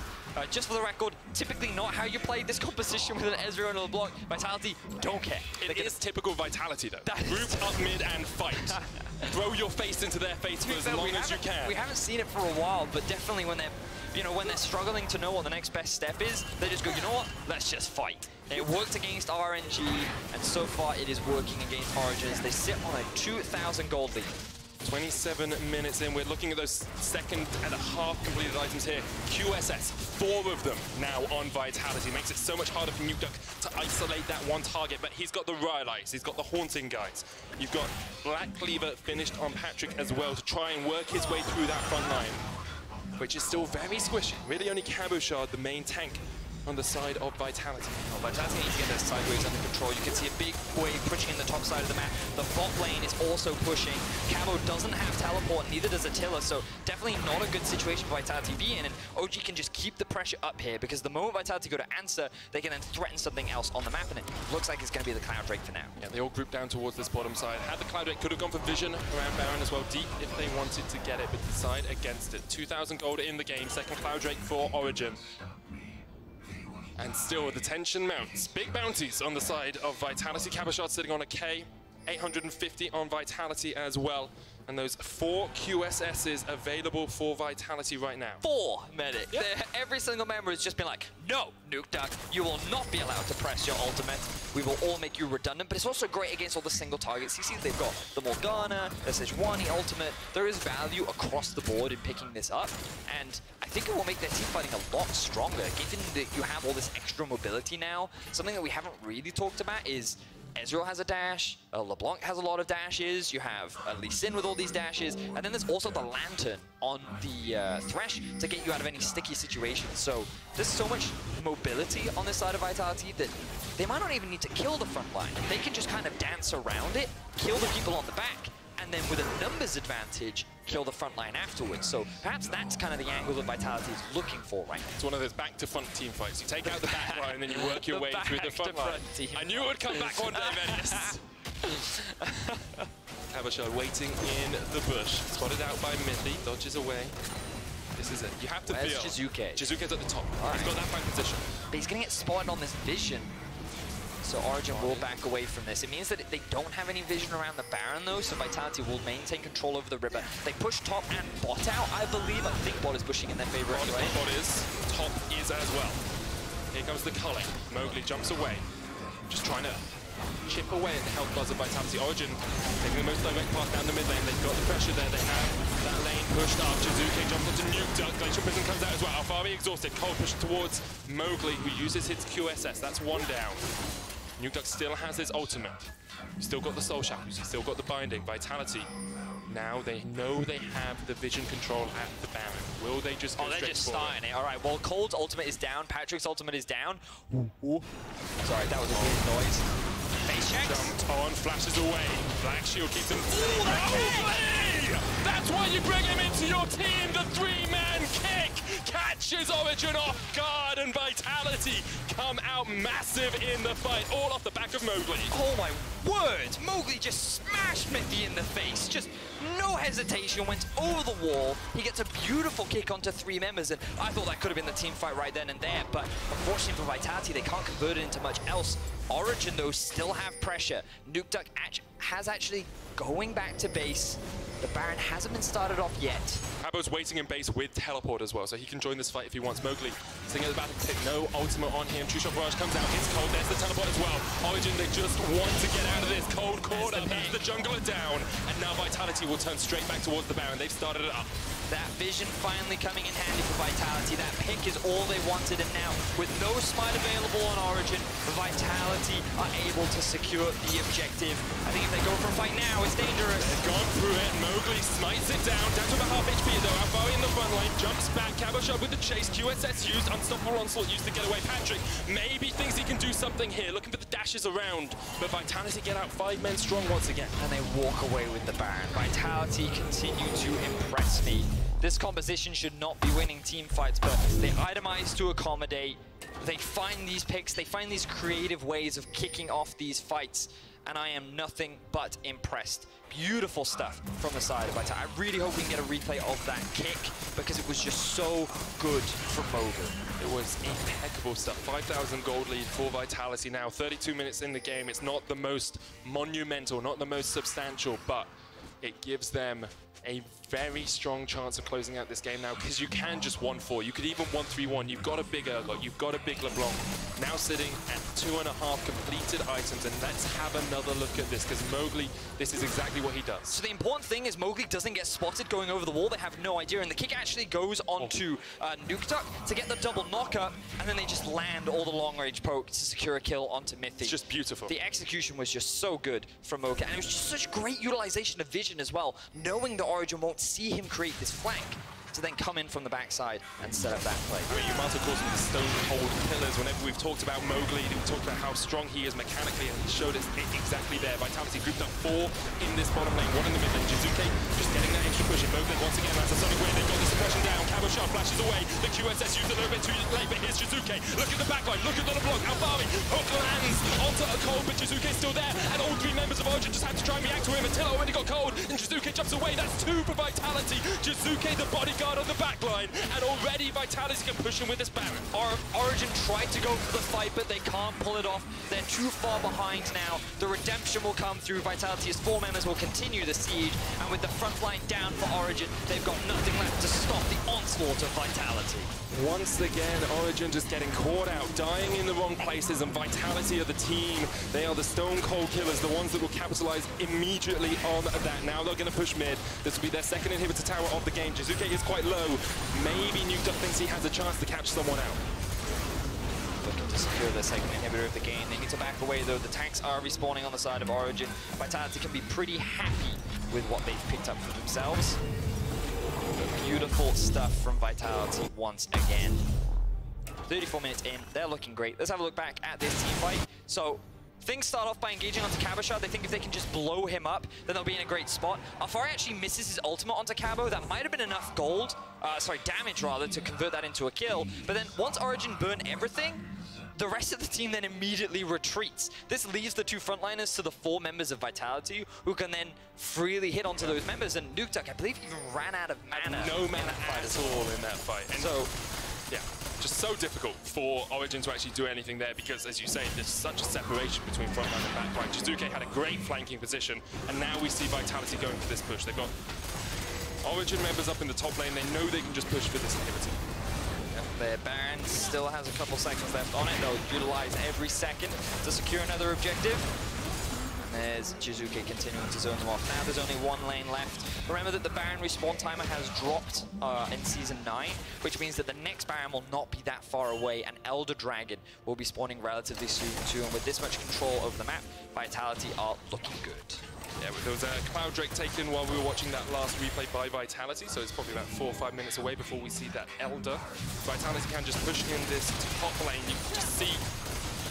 [SPEAKER 2] Just for the record, typically not how you play this composition with an Ezreal and a LeBlanc. Vitality don't care.
[SPEAKER 1] It is typical Vitality though. Group up mid and fight. Throw your face into their face for as long as you can.
[SPEAKER 2] We haven't seen it for a while, but definitely when they're when they're struggling to know what the next best step is, they just go, you know what, let's just fight. It worked against RNG, and so far it is working against Origins. They sit on a 2,000 gold lead.
[SPEAKER 1] 27 minutes in, we're looking at those second and a half completed items here. QSS, 4 of them now on Vitality. Makes it so much harder for Nukeduck to isolate that one target, but he's got the Rhylites, he's got the Haunting guys. You've got Black Cleaver finished on Patrick as well to try and work his way through that front line, which is still very squishy. Really only Cabochard, the main tank, on the side of Vitality.
[SPEAKER 2] Oh, Vitality needs to get their sideways under control. You can see a big wave pushing in the top side of the map. The bot lane is also pushing. Cabo doesn't have teleport, neither does Attila, so definitely not a good situation for Vitality to be in, and OG can just keep the pressure up here, because the moment Vitality go to answer, they can then threaten something else on the map, and it looks like it's going to be the Cloud Drake for now.
[SPEAKER 1] Yeah, they all group down towards this bottom side. Had the Cloud Drake, could have gone for Vision around Baron as well, deep if they wanted to get it, but decide against it. 2,000 gold in the game, second Cloud Drake for Origin. And still the tension mounts. Big bounties on the side of Vitality. Cabochard sitting on a K. 850 on Vitality as well. And those 4 QSSs available for Vitality right now.
[SPEAKER 2] 4 medic. Yep. Every single member has just been like, no, Nukeduck, you will not be allowed to press your ultimate. We will all make you redundant, but it's also great against all the single targets. You see they've got the Morgana, the Sejuani ultimate. There is value across the board in picking this up, and I think it will make their team fighting a lot stronger, given that you have all this extra mobility now. Something that we haven't really talked about is Ezreal has a dash, LeBlanc has a lot of dashes, you have Lee Sin with all these dashes, and then there's also the Lantern on the Thresh to get you out of any sticky situations. So there's so much mobility on this side of Vitality that they might not even need to kill the front line. They can just kind of dance around it, kill the people on the back, and then with a numbers advantage, kill the front line afterwards. So perhaps that's kind of the angle that Vitality is looking for right now.
[SPEAKER 1] It's one of those back-to-front team fights. You take out the back line and then you work your way through the front line. I knew it would come back one day, Venice. Cabochard waiting in the bush. Spotted out by Mithy, dodges away. This is it. You have to feel.
[SPEAKER 2] Jizuke?
[SPEAKER 1] Jizuke's at the top. He's got that flank position.
[SPEAKER 2] But he's going to get spotted on this vision. So Origin will back away from this. It means that they don't have any vision around the Baron though, so Vitality will maintain control over the river. They push top and bot out, I believe. I think bot is pushing in their favor anyway.
[SPEAKER 1] Bot is, top is as well. Here comes the culling. Mowgli jumps away. Just trying to chip away at the health bars of Vitality. Origin taking the most direct path down the mid lane. They've got the pressure there. They have that lane pushed up. Jizuke jumps onto Nuke Duck. Glacial Prism comes out as well. Alfari exhausted. Cole pushed towards Mowgli, who uses his QSS. That's one down. Nuke Duck still has his ultimate. He's still got the Soul Shackles. He's still got the binding. Vitality. Now they know they have the vision control at the Baron. Will they just go straight forward?
[SPEAKER 2] They're just starting it. All right, well, Cold's ultimate is down. Patrick's ultimate is down. Ooh. Sorry, that was a weird noise. Face checks.
[SPEAKER 1] Jumped on, flashes away. Black Shield keeps him. Ooh, that's why you bring him into your team. The three-man kick catches Origin off guard, and Vitality come out massive in the fight, all off the back of Mowgli.
[SPEAKER 2] Oh my word! Mowgli just smashed Mithy in the face. Just no hesitation, went over the wall. He gets a beautiful kick onto three members, and I thought that could have been the team fight right then and there, but unfortunately for Vitality, they can't convert it into much else. Origin, though, still have pressure. Nuke Duck has actually going back to base. The Baron hasn't been started off yet.
[SPEAKER 1] Cabo's waiting in base with teleport as well, so he can join this fight if he wants. Mowgli sitting at the back, no ultimate on him. True Shot Barrage comes out, hits Cold, there's the teleport as well. Origin, they just want to get out of this. Cold corner, there's the jungler down, and now Vitality will turn straight back towards the Baron. They've started it up.
[SPEAKER 2] That vision finally coming in handy for Vitality. That pick is all they wanted, and now, with no smite available on Origin, Vitality are able to secure the objective. I think if they go for a fight now, it's dangerous.
[SPEAKER 1] They've gone through it. Mowgli smites it down to about half HP though. Alfari in the front line, jumps back. Cabochard with the chase. QSS used, Unstoppable Onslaught used to get away. Patrick maybe thinks he can do something here, looking for the dashes around. But Vitality get out 5 men strong once again.
[SPEAKER 2] And they walk away with the Baron. Vitality continue to impress me. This composition should not be winning team fights, but they itemize to accommodate. They find these picks, they find these creative ways of kicking off these fights, and I am nothing but impressed. Beautiful stuff from the side of Vitality. I really hope we can get a replay of that kick, because it was just so good from Mowgli.
[SPEAKER 1] It was impeccable stuff. 5,000 gold lead for Vitality now. 32 minutes in the game. It's not the most monumental, not the most substantial, but it gives them a very strong chance of closing out this game now, because you can just 1-4. You could even 1-3-1. You've got a big Urgot, you've got a big LeBlanc. Now sitting at 2.5 completed items, and let's have another look at this, because Mowgli, this is exactly what he does.
[SPEAKER 2] So the important thing is Mowgli doesn't get spotted going over the wall. They have no idea, and the kick actually goes onto Nuke Duck to get the double knock-up, and then they just land all the long-range pokes to secure a kill onto Mithy.
[SPEAKER 1] It's just beautiful.
[SPEAKER 2] The execution was just so good from Mowgli, and it was just such great utilization of vision as well, knowing the Origin won't see him create this flank to then come in from the backside and set up that play.
[SPEAKER 1] I mean, you might have called them the stone cold pillars. Whenever we've talked about Mowgli, we've talked about how strong he is mechanically, and he showed us exactly there. Vitality grouped up 4 in this bottom lane, 1 in the mid lane. Jizuke just getting that extra push, and Mowgli once again lands a Sonic Wave. They've got the suppression down. Cabochard flashes away. The QSS used a little bit too late, but here's Jizuke. Look at the backline. Look at the block. Alfari hook lands onto a Cold, but Jizuke's still there, and all 3 members of Origin just had to try and react to him until already got Cold, and Jizuke jumps away. That's 2 for Vitality. Jizuke, the bodyguard on the backline, and already Vitality can push him with this Baron.
[SPEAKER 2] Origin tried to go for the fight, but they can't pull it off. They're too far behind now. The redemption will come through. Vitality's 4 members will continue the siege, and with the front line down for Origin, they've got nothing left to stop the onslaught of Vitality.
[SPEAKER 1] Once again, Origin just getting caught out, dying in the wrong places, and Vitality are the team. They are the stone cold killers, the ones that will capitalize immediately on that. Now they're going to push mid. This will be their second inhibitor tower of the game. Jizuke is quite low. Maybe Nuke Duck thinks he has a chance to catch someone out.
[SPEAKER 2] Looking to secure their second inhibitor of the game. They need to back away though. The tanks are respawning on the side of Origin. Vitality can be pretty happy with what they've picked up for themselves. Beautiful stuff from Vitality once again. 34 minutes in, they're looking great. Let's have a look back at this team fight. So things start off by engaging onto Cabochard. They think if they can just blow him up, then they'll be in a great spot. Alfari actually misses his ultimate onto Cabo. That might have been enough damage rather, to convert that into a kill. But then once Origin burn everything, the rest of the team then immediately retreats. This leaves the 2 frontliners to the 4 members of Vitality, who can then freely hit onto those members. And Nuke Duck, I believe, even ran out of mana.
[SPEAKER 1] No mana at all in that fight. And
[SPEAKER 2] so,
[SPEAKER 1] yeah, just so difficult for Origin to actually do anything there, because, as you say, there's such a separation between frontline and backline. Jizuke had a great flanking position, and now we see Vitality going for this push. They've got Origin members up in the top lane. They know they can just push for this inhibitor.
[SPEAKER 2] Their Baron still has a couple seconds left on it. They'll utilize every second to secure another objective. There's Jizuke continuing to zone them off. Now there's only one lane left. Remember that the Baron respawn timer has dropped in Season 9, which means that the next Baron will not be that far away, and Elder Dragon will be spawning relatively soon too, and with this much control over the map, Vitality are looking good.
[SPEAKER 1] Yeah, there was a Cloud Drake taken while we were watching that last replay by Vitality, so it's probably about 4 or 5 minutes away before we see that Elder. Vitality can just push in this top lane. You can just see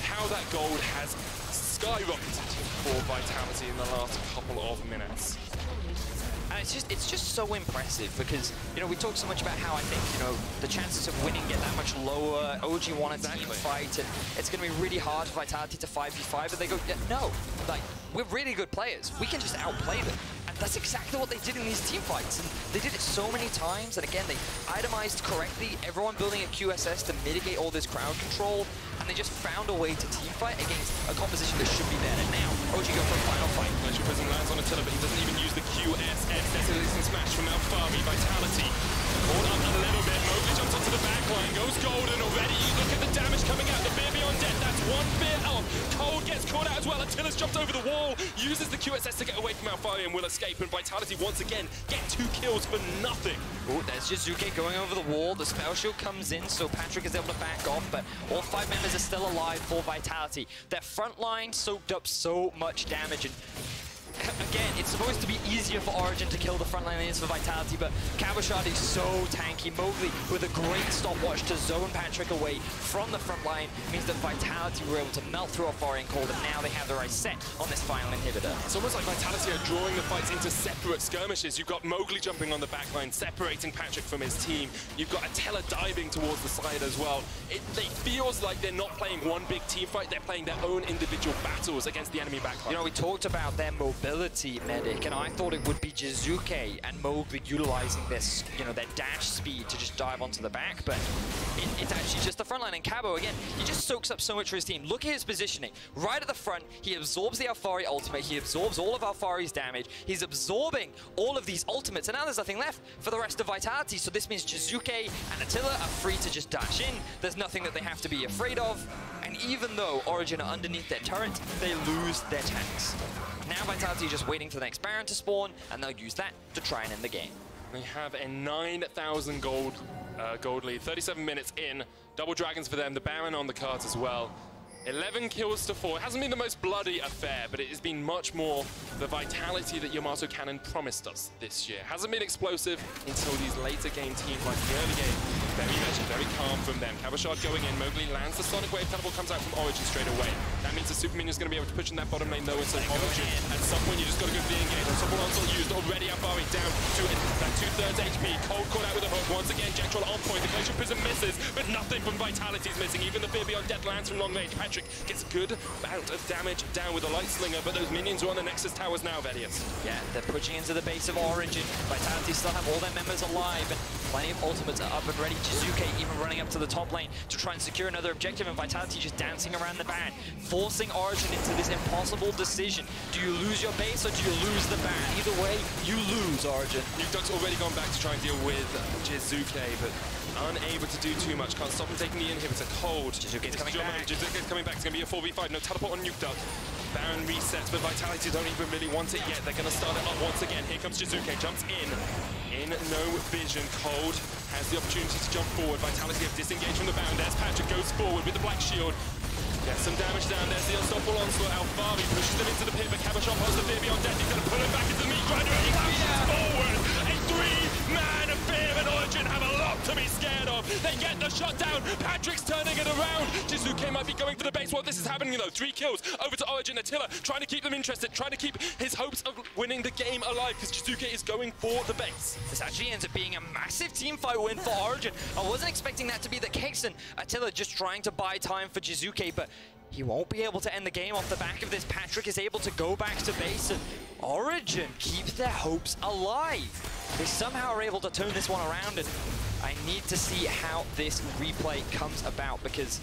[SPEAKER 1] how that gold has skyrocketed for Vitality in the last couple of minutes.
[SPEAKER 2] And it's just so impressive because, you know, we talk so much about how I think, you know, the chances of winning get that much lower. OG won a team fight, and it's going to be really hard for Vitality to 5v5, but they go, no, like, we're really good players. We can just outplay them. And that's exactly what they did in these team fights. And they did it so many times, and again, they itemized correctly, everyone building a QSS to mitigate all this crowd control, and they just found a way to team fight against a composition that should be better. Now, OG go for a final fight.
[SPEAKER 1] Glacier Prism lands on Attila, but he doesn't even use the QSS. There's a listen smash from Alfari. Vitality caught up a little bit. Mowgli jumps onto the backline, goes golden already. Look at the damage coming out. The Fear Beyond Death, that's one Fear off. Cold gets caught out as well. Attila's jumped over the wall, uses the QSS to get away from Alfari and will escape. And Vitality once again get 2 kills for nothing.
[SPEAKER 2] Oh, there's Jizuke going over the wall. The spell shield comes in, so Patrick is able to back off, but all 5 members are still alive for Vitality. Their front line soaked up so much damage, and again, it's supposed to be easier for Origin to kill the frontline lanes for Vitality, but Cabochard is so tanky. Mowgli with a great stopwatch to zone Patrick away from the front line means that Vitality were able to melt through Alfari and Cold, and now they have their eyes set on this final inhibitor.
[SPEAKER 1] It's almost like Vitality are drawing the fights into separate skirmishes. You've got Mowgli jumping on the backline, separating Patrick from his team. You've got Attila diving towards the side as well. It feels like they're not playing one big team fight, they're playing their own individual battles against the enemy backline.
[SPEAKER 2] You know, we talked about their mobility, Medic, and I thought it would be Jizuke and Mowgli utilizing this, you know, their dash speed to just dive onto the back, but it's actually just the front line. And Cabo, again, he just soaks up so much for his team. Look at his positioning. Right at the front, he absorbs the Alfari ultimate, he absorbs all of Alfari's damage, he's absorbing all of these ultimates, and now there's nothing left for the rest of Vitality, so this means Jizuke and Attila are free to just dash in. There's nothing that they have to be afraid of, and even though Origin are underneath their turret, they lose their tanks. Now Vitality are just waiting for the next Baron to spawn, and they'll use that to try and end the game.
[SPEAKER 1] We have a 9,000 gold lead, 37 minutes in. Double Dragons for them, the Baron on the cards as well. 11 kills to 4. It hasn't been the most bloody affair, but it has been much more the Vitality that Yamato Cannon promised us this year. Hasn't been explosive until these later game teams like the early game. Very measured, very calm from them. Cabochard going in, Mowgli lands the Sonic Wave, teleport comes out from Origin straight away. That means the Super Minion's going to be able to push in that bottom lane though, and so Origin, at some point you just got to go for the engage. Ensemble Onslaught used already, Alfari down to that 2/3 HP. Cold caught out with a hook. Once again, Jektrol on point. The Glacier Prism misses, but nothing from Vitality's missing. Even the Fear Beyond Death lands from long range. Patrick gets a good amount of damage down with a Light Slinger, but those minions are on the Nexus towers now, Vedius.
[SPEAKER 2] Yeah, they're pushing into the base of Origin. Vitality still have all their members alive, and plenty of ultimates are up and ready. Jizuke even running up to the top lane to try and secure another objective, and Vitality just dancing around the ban, forcing Origin into this impossible decision. Do you lose your base or do you lose the ban? Either way, you lose, Origin.
[SPEAKER 1] Nukeduck's already gone back to try and deal with Jizuke, but unable to do too much. Can't stop him taking the inhibitor. Cold.
[SPEAKER 2] Jizuke's coming back.
[SPEAKER 1] Jizuke's coming back. It's going to be a 4v5. No teleport on Nukeduck. Baron resets, but Vitality don't even really want it yet. They're going to start it up once again. Here comes Jizuke. Jumps in no vision. Cold has the opportunity to jump forward. Vitality have disengaged from the Baron. There's Patrick, goes forward with the Black Shield. Gets some damage down. There's the unstoppable onslaught. Alfari pushes them into the pit, but Cabochard holds the Fear Beyond Death. He's going to pull him back into the meat grinder, and he pushes forward. A 3-man affair, and Origin have a lot to be scared of. They get the shot down. Patrick's turning it around. Jizuke might be going for the base. While this is happening, though, 3 kills over to Origin. Attila trying to keep them interested, trying to keep his hopes of winning the game alive, because Jizuke is going for the base.
[SPEAKER 2] This actually ends up being a massive teamfight win for Origin. I wasn't expecting that to be the case, and Attila just trying to buy time for Jizuke, but he won't be able to end the game off the back of this. Patrick is able to go back to base, and Origin keeps their hopes alive. They somehow are able to turn this one around, and I need to see how this replay comes about, because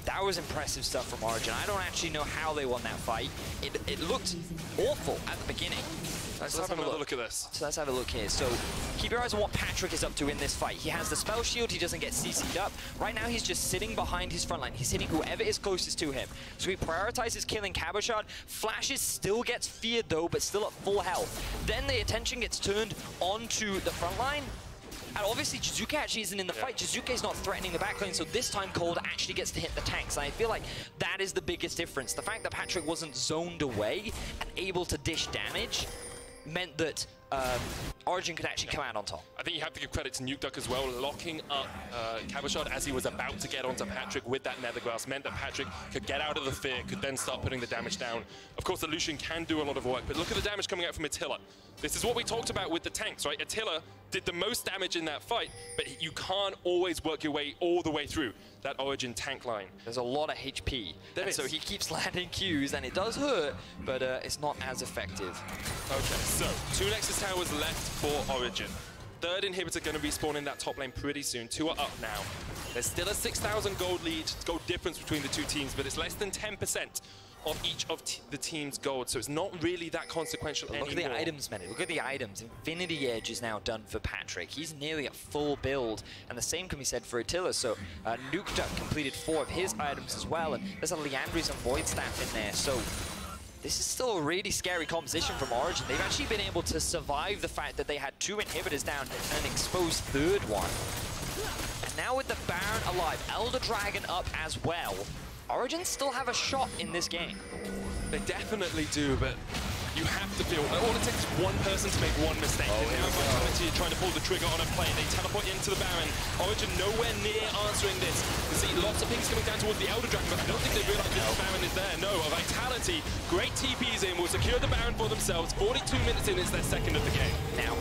[SPEAKER 2] That was impressive stuff from Origin. I don't actually know how they won that fight. It looked awful at the beginning.
[SPEAKER 1] Let's have another look at this.
[SPEAKER 2] So let's have a look here. So keep your eyes on what Patrick is up to in this fight. He has the spell shield, he doesn't get CC'd up. Right now he's just sitting behind his front line. He's hitting whoever is closest to him. So he prioritizes killing Cabochard. Flashes still gets feared though, but still at full health. Then the attention gets turned onto the front line. And obviously, Jizuke actually isn't in the fight. Jizuke's not threatening the backlane, so this time Cold actually gets to hit the tanks. And I feel like that is the biggest difference. The fact that Patrick wasn't zoned away and able to dish damage meant that Origin could actually come out on top.
[SPEAKER 1] I think you have to give credit to Nuke Duck as well. Locking up Cabochard as he was about to get onto Patrick with that nether glass meant that Patrick could get out of the fear, could then start putting the damage down. Of course, the Lucian can do a lot of work, but look at the damage coming out from Attila. This is what we talked about with the tanks, right? Attila did the most damage in that fight, but you can't always work your way all the way through that Origin tank line.
[SPEAKER 2] There's a lot of HP, so he keeps landing Qs, and it does hurt, but it's not as effective.
[SPEAKER 1] Okay, so 2 Nexus Towers left for Origin. 3rd inhibitor going to be spawning that top lane pretty soon. 2 are up now. There's still a 6,000 gold lead, gold difference between the 2 teams, but it's less than 10% of each of the team's gold, so it's not really that consequential anymore.
[SPEAKER 2] Look at the items, man. Look at the items. Infinity Edge is now done for Patrick. He's nearly at full build, and the same can be said for Attila. So Nuke Duck completed 4 of his items as well, and there's a Liandry's and Void Staff in there. So this is still a really scary composition from Origin. They've actually been able to survive the fact that they had 2 inhibitors down and an exposed 3rd one. And now with the Baron alive, Elder Dragon up as well, Origin still have a shot in this game.
[SPEAKER 1] They definitely do, but you have to feel, all it takes is one person to make one mistake. And now Vitality are trying to pull the trigger on a play. They teleport into the Baron. Origin nowhere near answering this. You see lots of things coming down towards the Elder Dragon, but I don't think they realize this Baron is there. No, Vitality, great TPs in, will secure the Baron for themselves. 42 minutes in, it's their 2nd of the game.
[SPEAKER 2] Now,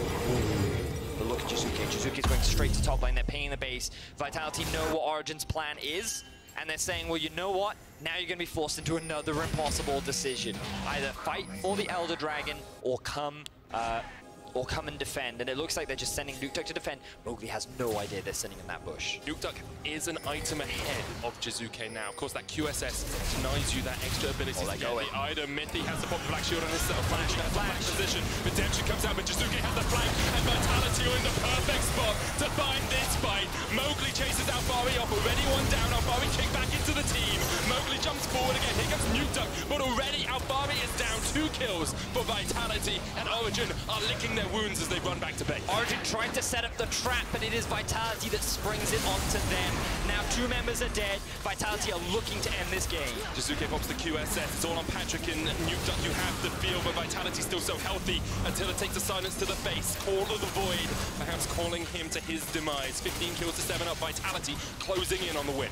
[SPEAKER 2] but look at Jizuke. Jizuke's going straight to top lane. They're paying the base. Vitality know what Origin's plan is. And they're saying, well, you know what? Now you're going to be forced into another impossible decision. Either fight for the Elder Dragon or come and defend. And it looks like they're just sending Nuke Duck to defend. Mowgli has no idea they're sending in that bush.
[SPEAKER 1] Nuke Duck is an item ahead of Jizuke now. Of course, that QSS denies you that extra ability to get the item. Mithy has the pop Black Shield on his flash. Has the flash position. Redemption comes out, but Jizuke has the flank. And Vitality are in the perfect spot to find this fight. Mowgli chases Alfari off. Already 1 down. Alfari kicked back into the team. Mowgli jumps forward again. Here comes Nuke Duck. But already Alfari is down. 2 kills for Vitality. And Origin are licking their wounds as they run back to base.
[SPEAKER 2] Origin tried to set up the trap, but it is Vitality that springs it onto them. Now 2 members are dead. Vitality are looking to end this game.
[SPEAKER 1] Jizuke pops the QSS. It's all on Patrick and Nuke Duck. You have the feel, but Vitality's still so healthy. Attila takes a silence to the face. Call of the Void, perhaps calling him to his demise. 15 kills to 7 up. Vitality closing in on the win.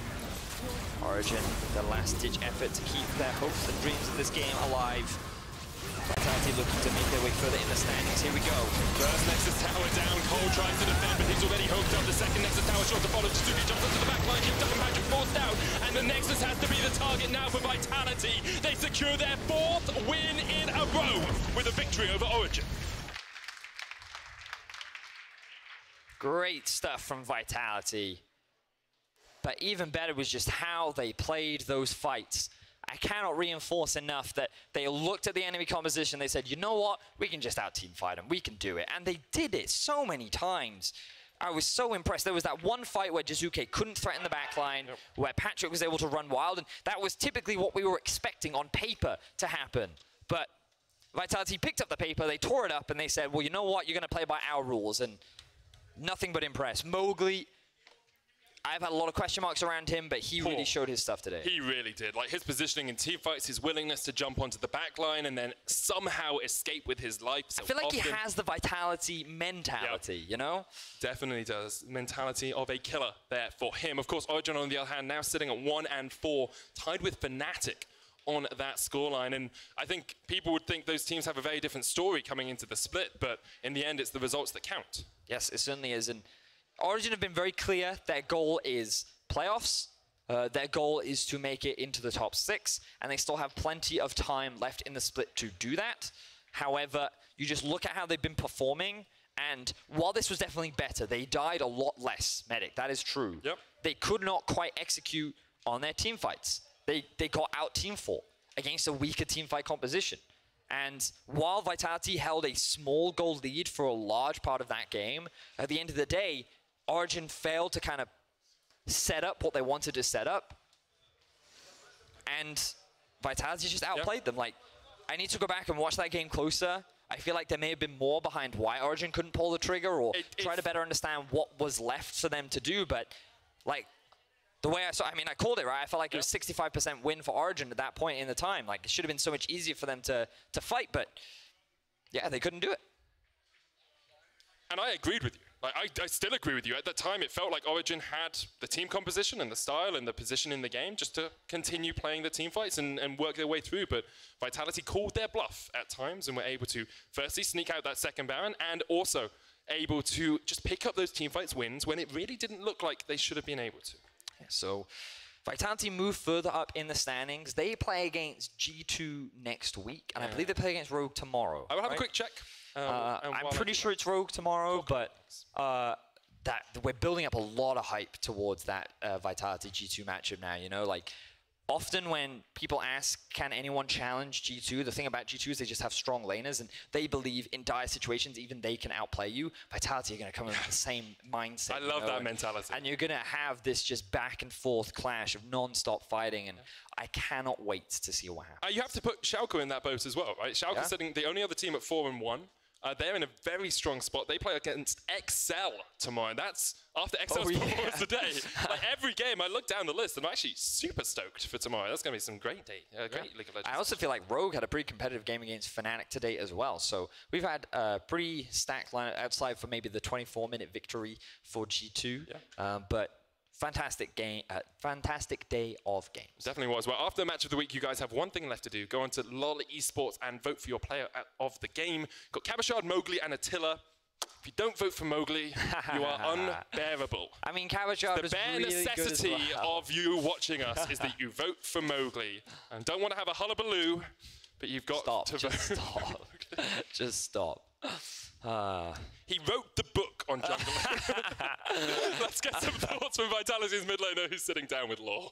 [SPEAKER 2] Origin, the last-ditch effort to keep their hopes and dreams of this game alive. Vitality looking to make their way further in the standings. Here we go.
[SPEAKER 1] First Nexus Tower down. Cole tries to defend, but he's already hooked up. The 2nd Nexus Tower shot to follow. Jizuke jumps into the back line. Nuke Duck and Patrick forced out. And the Nexus has to be the target now for Vitality. They secure their 4th win in a row with a victory over Origin.
[SPEAKER 2] Great stuff from Vitality. But even better was just how they played those fights. I cannot reinforce enough that they looked at the enemy composition, they said, you know what, we can just out-team fight them, we can do it. And they did it so many times. I was so impressed. There was that one fight where Jizuke couldn't threaten the backline, where Patrick was able to run wild, and that was typically what we were expecting on paper to happen. But Vitality picked up the paper, they tore it up, and they said, well, you know what, you're going to play by our rules, and nothing but impressed. Mowgli, I've had a lot of question marks around him, but he really showed his stuff today.
[SPEAKER 1] He really did. Like his positioning in team fights, his willingness to jump onto the back line and then somehow escape with his life. So
[SPEAKER 2] I feel like he has the Vitality mentality, you know?
[SPEAKER 1] Definitely does. Mentality of a killer there for him. Of course, Origin, on the other hand, now sitting at 1 and 4, tied with Fnatic on that scoreline. And I think people would think those teams have a very different story coming into the split, but in the end, it's the results that count.
[SPEAKER 2] Yes, it certainly is. And Origin have been very clear. Their goal is playoffs. Their goal is to make it into the top 6, and they still have plenty of time left in the split to do that. However, you just look at how they've been performing, and while this was definitely better, they died a lot less, Medic. That is true.
[SPEAKER 1] Yep.
[SPEAKER 2] They could not quite execute on their team fights. They got out team fought against a weaker team fight composition. And while Vitality held a small goal lead for a large part of that game, at the end of the day, Origin failed to kind of set up what they wanted to set up. And Vitality just outplayed them. Like, I need to go back and watch that game closer. I feel like there may have been more behind why Origin couldn't pull the trigger or try to better understand what was left for them to do. But, like, the way I saw, I mean, I called it, right? I felt like it was 65% win for Origin at that point in the time. Like, it should have been so much easier for them to fight, but yeah, they couldn't do it.
[SPEAKER 1] And I agreed with you. Like, I still agree with you. At that time, it felt like Origin had the team composition and the style and the position in the game just to continue playing the team fights and work their way through. But Vitality called their bluff at times and were able to firstly sneak out that second Baron and also able to just pick up those team fights wins when it really didn't look like they should have been able to.
[SPEAKER 2] So Vitality move further up in the standings. They play against G2 next week, and I believe they play against Rogue tomorrow.
[SPEAKER 1] I will have a quick check.
[SPEAKER 2] I'm pretty sure it's Rogue tomorrow, but that we're building up a lot of hype towards that Vitality G2 matchup now. You know, like often when people ask, can anyone challenge G2? The thing about G2 is they just have strong laners, and they believe in dire situations, even they can outplay you. Vitality are going to come in with the same mindset.
[SPEAKER 1] I love that mentality.
[SPEAKER 2] And you're going to have this just back and forth clash of non-stop fighting, and I cannot wait to see what happens.
[SPEAKER 1] You have to put Schalke in that boat as well, right? Schalke's sitting the only other team at 4-1. They're in a very strong spot. They play against Excel tomorrow. And that's after Excel's performance today. Like every game, I look down the list and I'm actually super stoked for tomorrow. That's going to be some great day. Great League of Legends.
[SPEAKER 2] I also feel like Rogue had a pretty competitive game against Fnatic today as well. So we've had a pretty stacked lineup outside for maybe the 24-minute victory for G2. But fantastic game, fantastic day of games.
[SPEAKER 1] Definitely was. Well, after the match of the week, you guys have one thing left to do. Go on to LOL Esports and vote for your player of the game. Got Cabochard, Mowgli, and Attila. If you don't vote for Mowgli, you are unbearable.
[SPEAKER 2] I mean, Cabochard was really good as well.
[SPEAKER 1] The bare necessity of you watching us is that you vote for Mowgli. And don't want to have a hullabaloo, but you've got to vote.
[SPEAKER 2] Stop. Just stop.
[SPEAKER 1] He wrote the book on jungle. Let's get some thoughts from Vitality's mid laner who's sitting down with Law.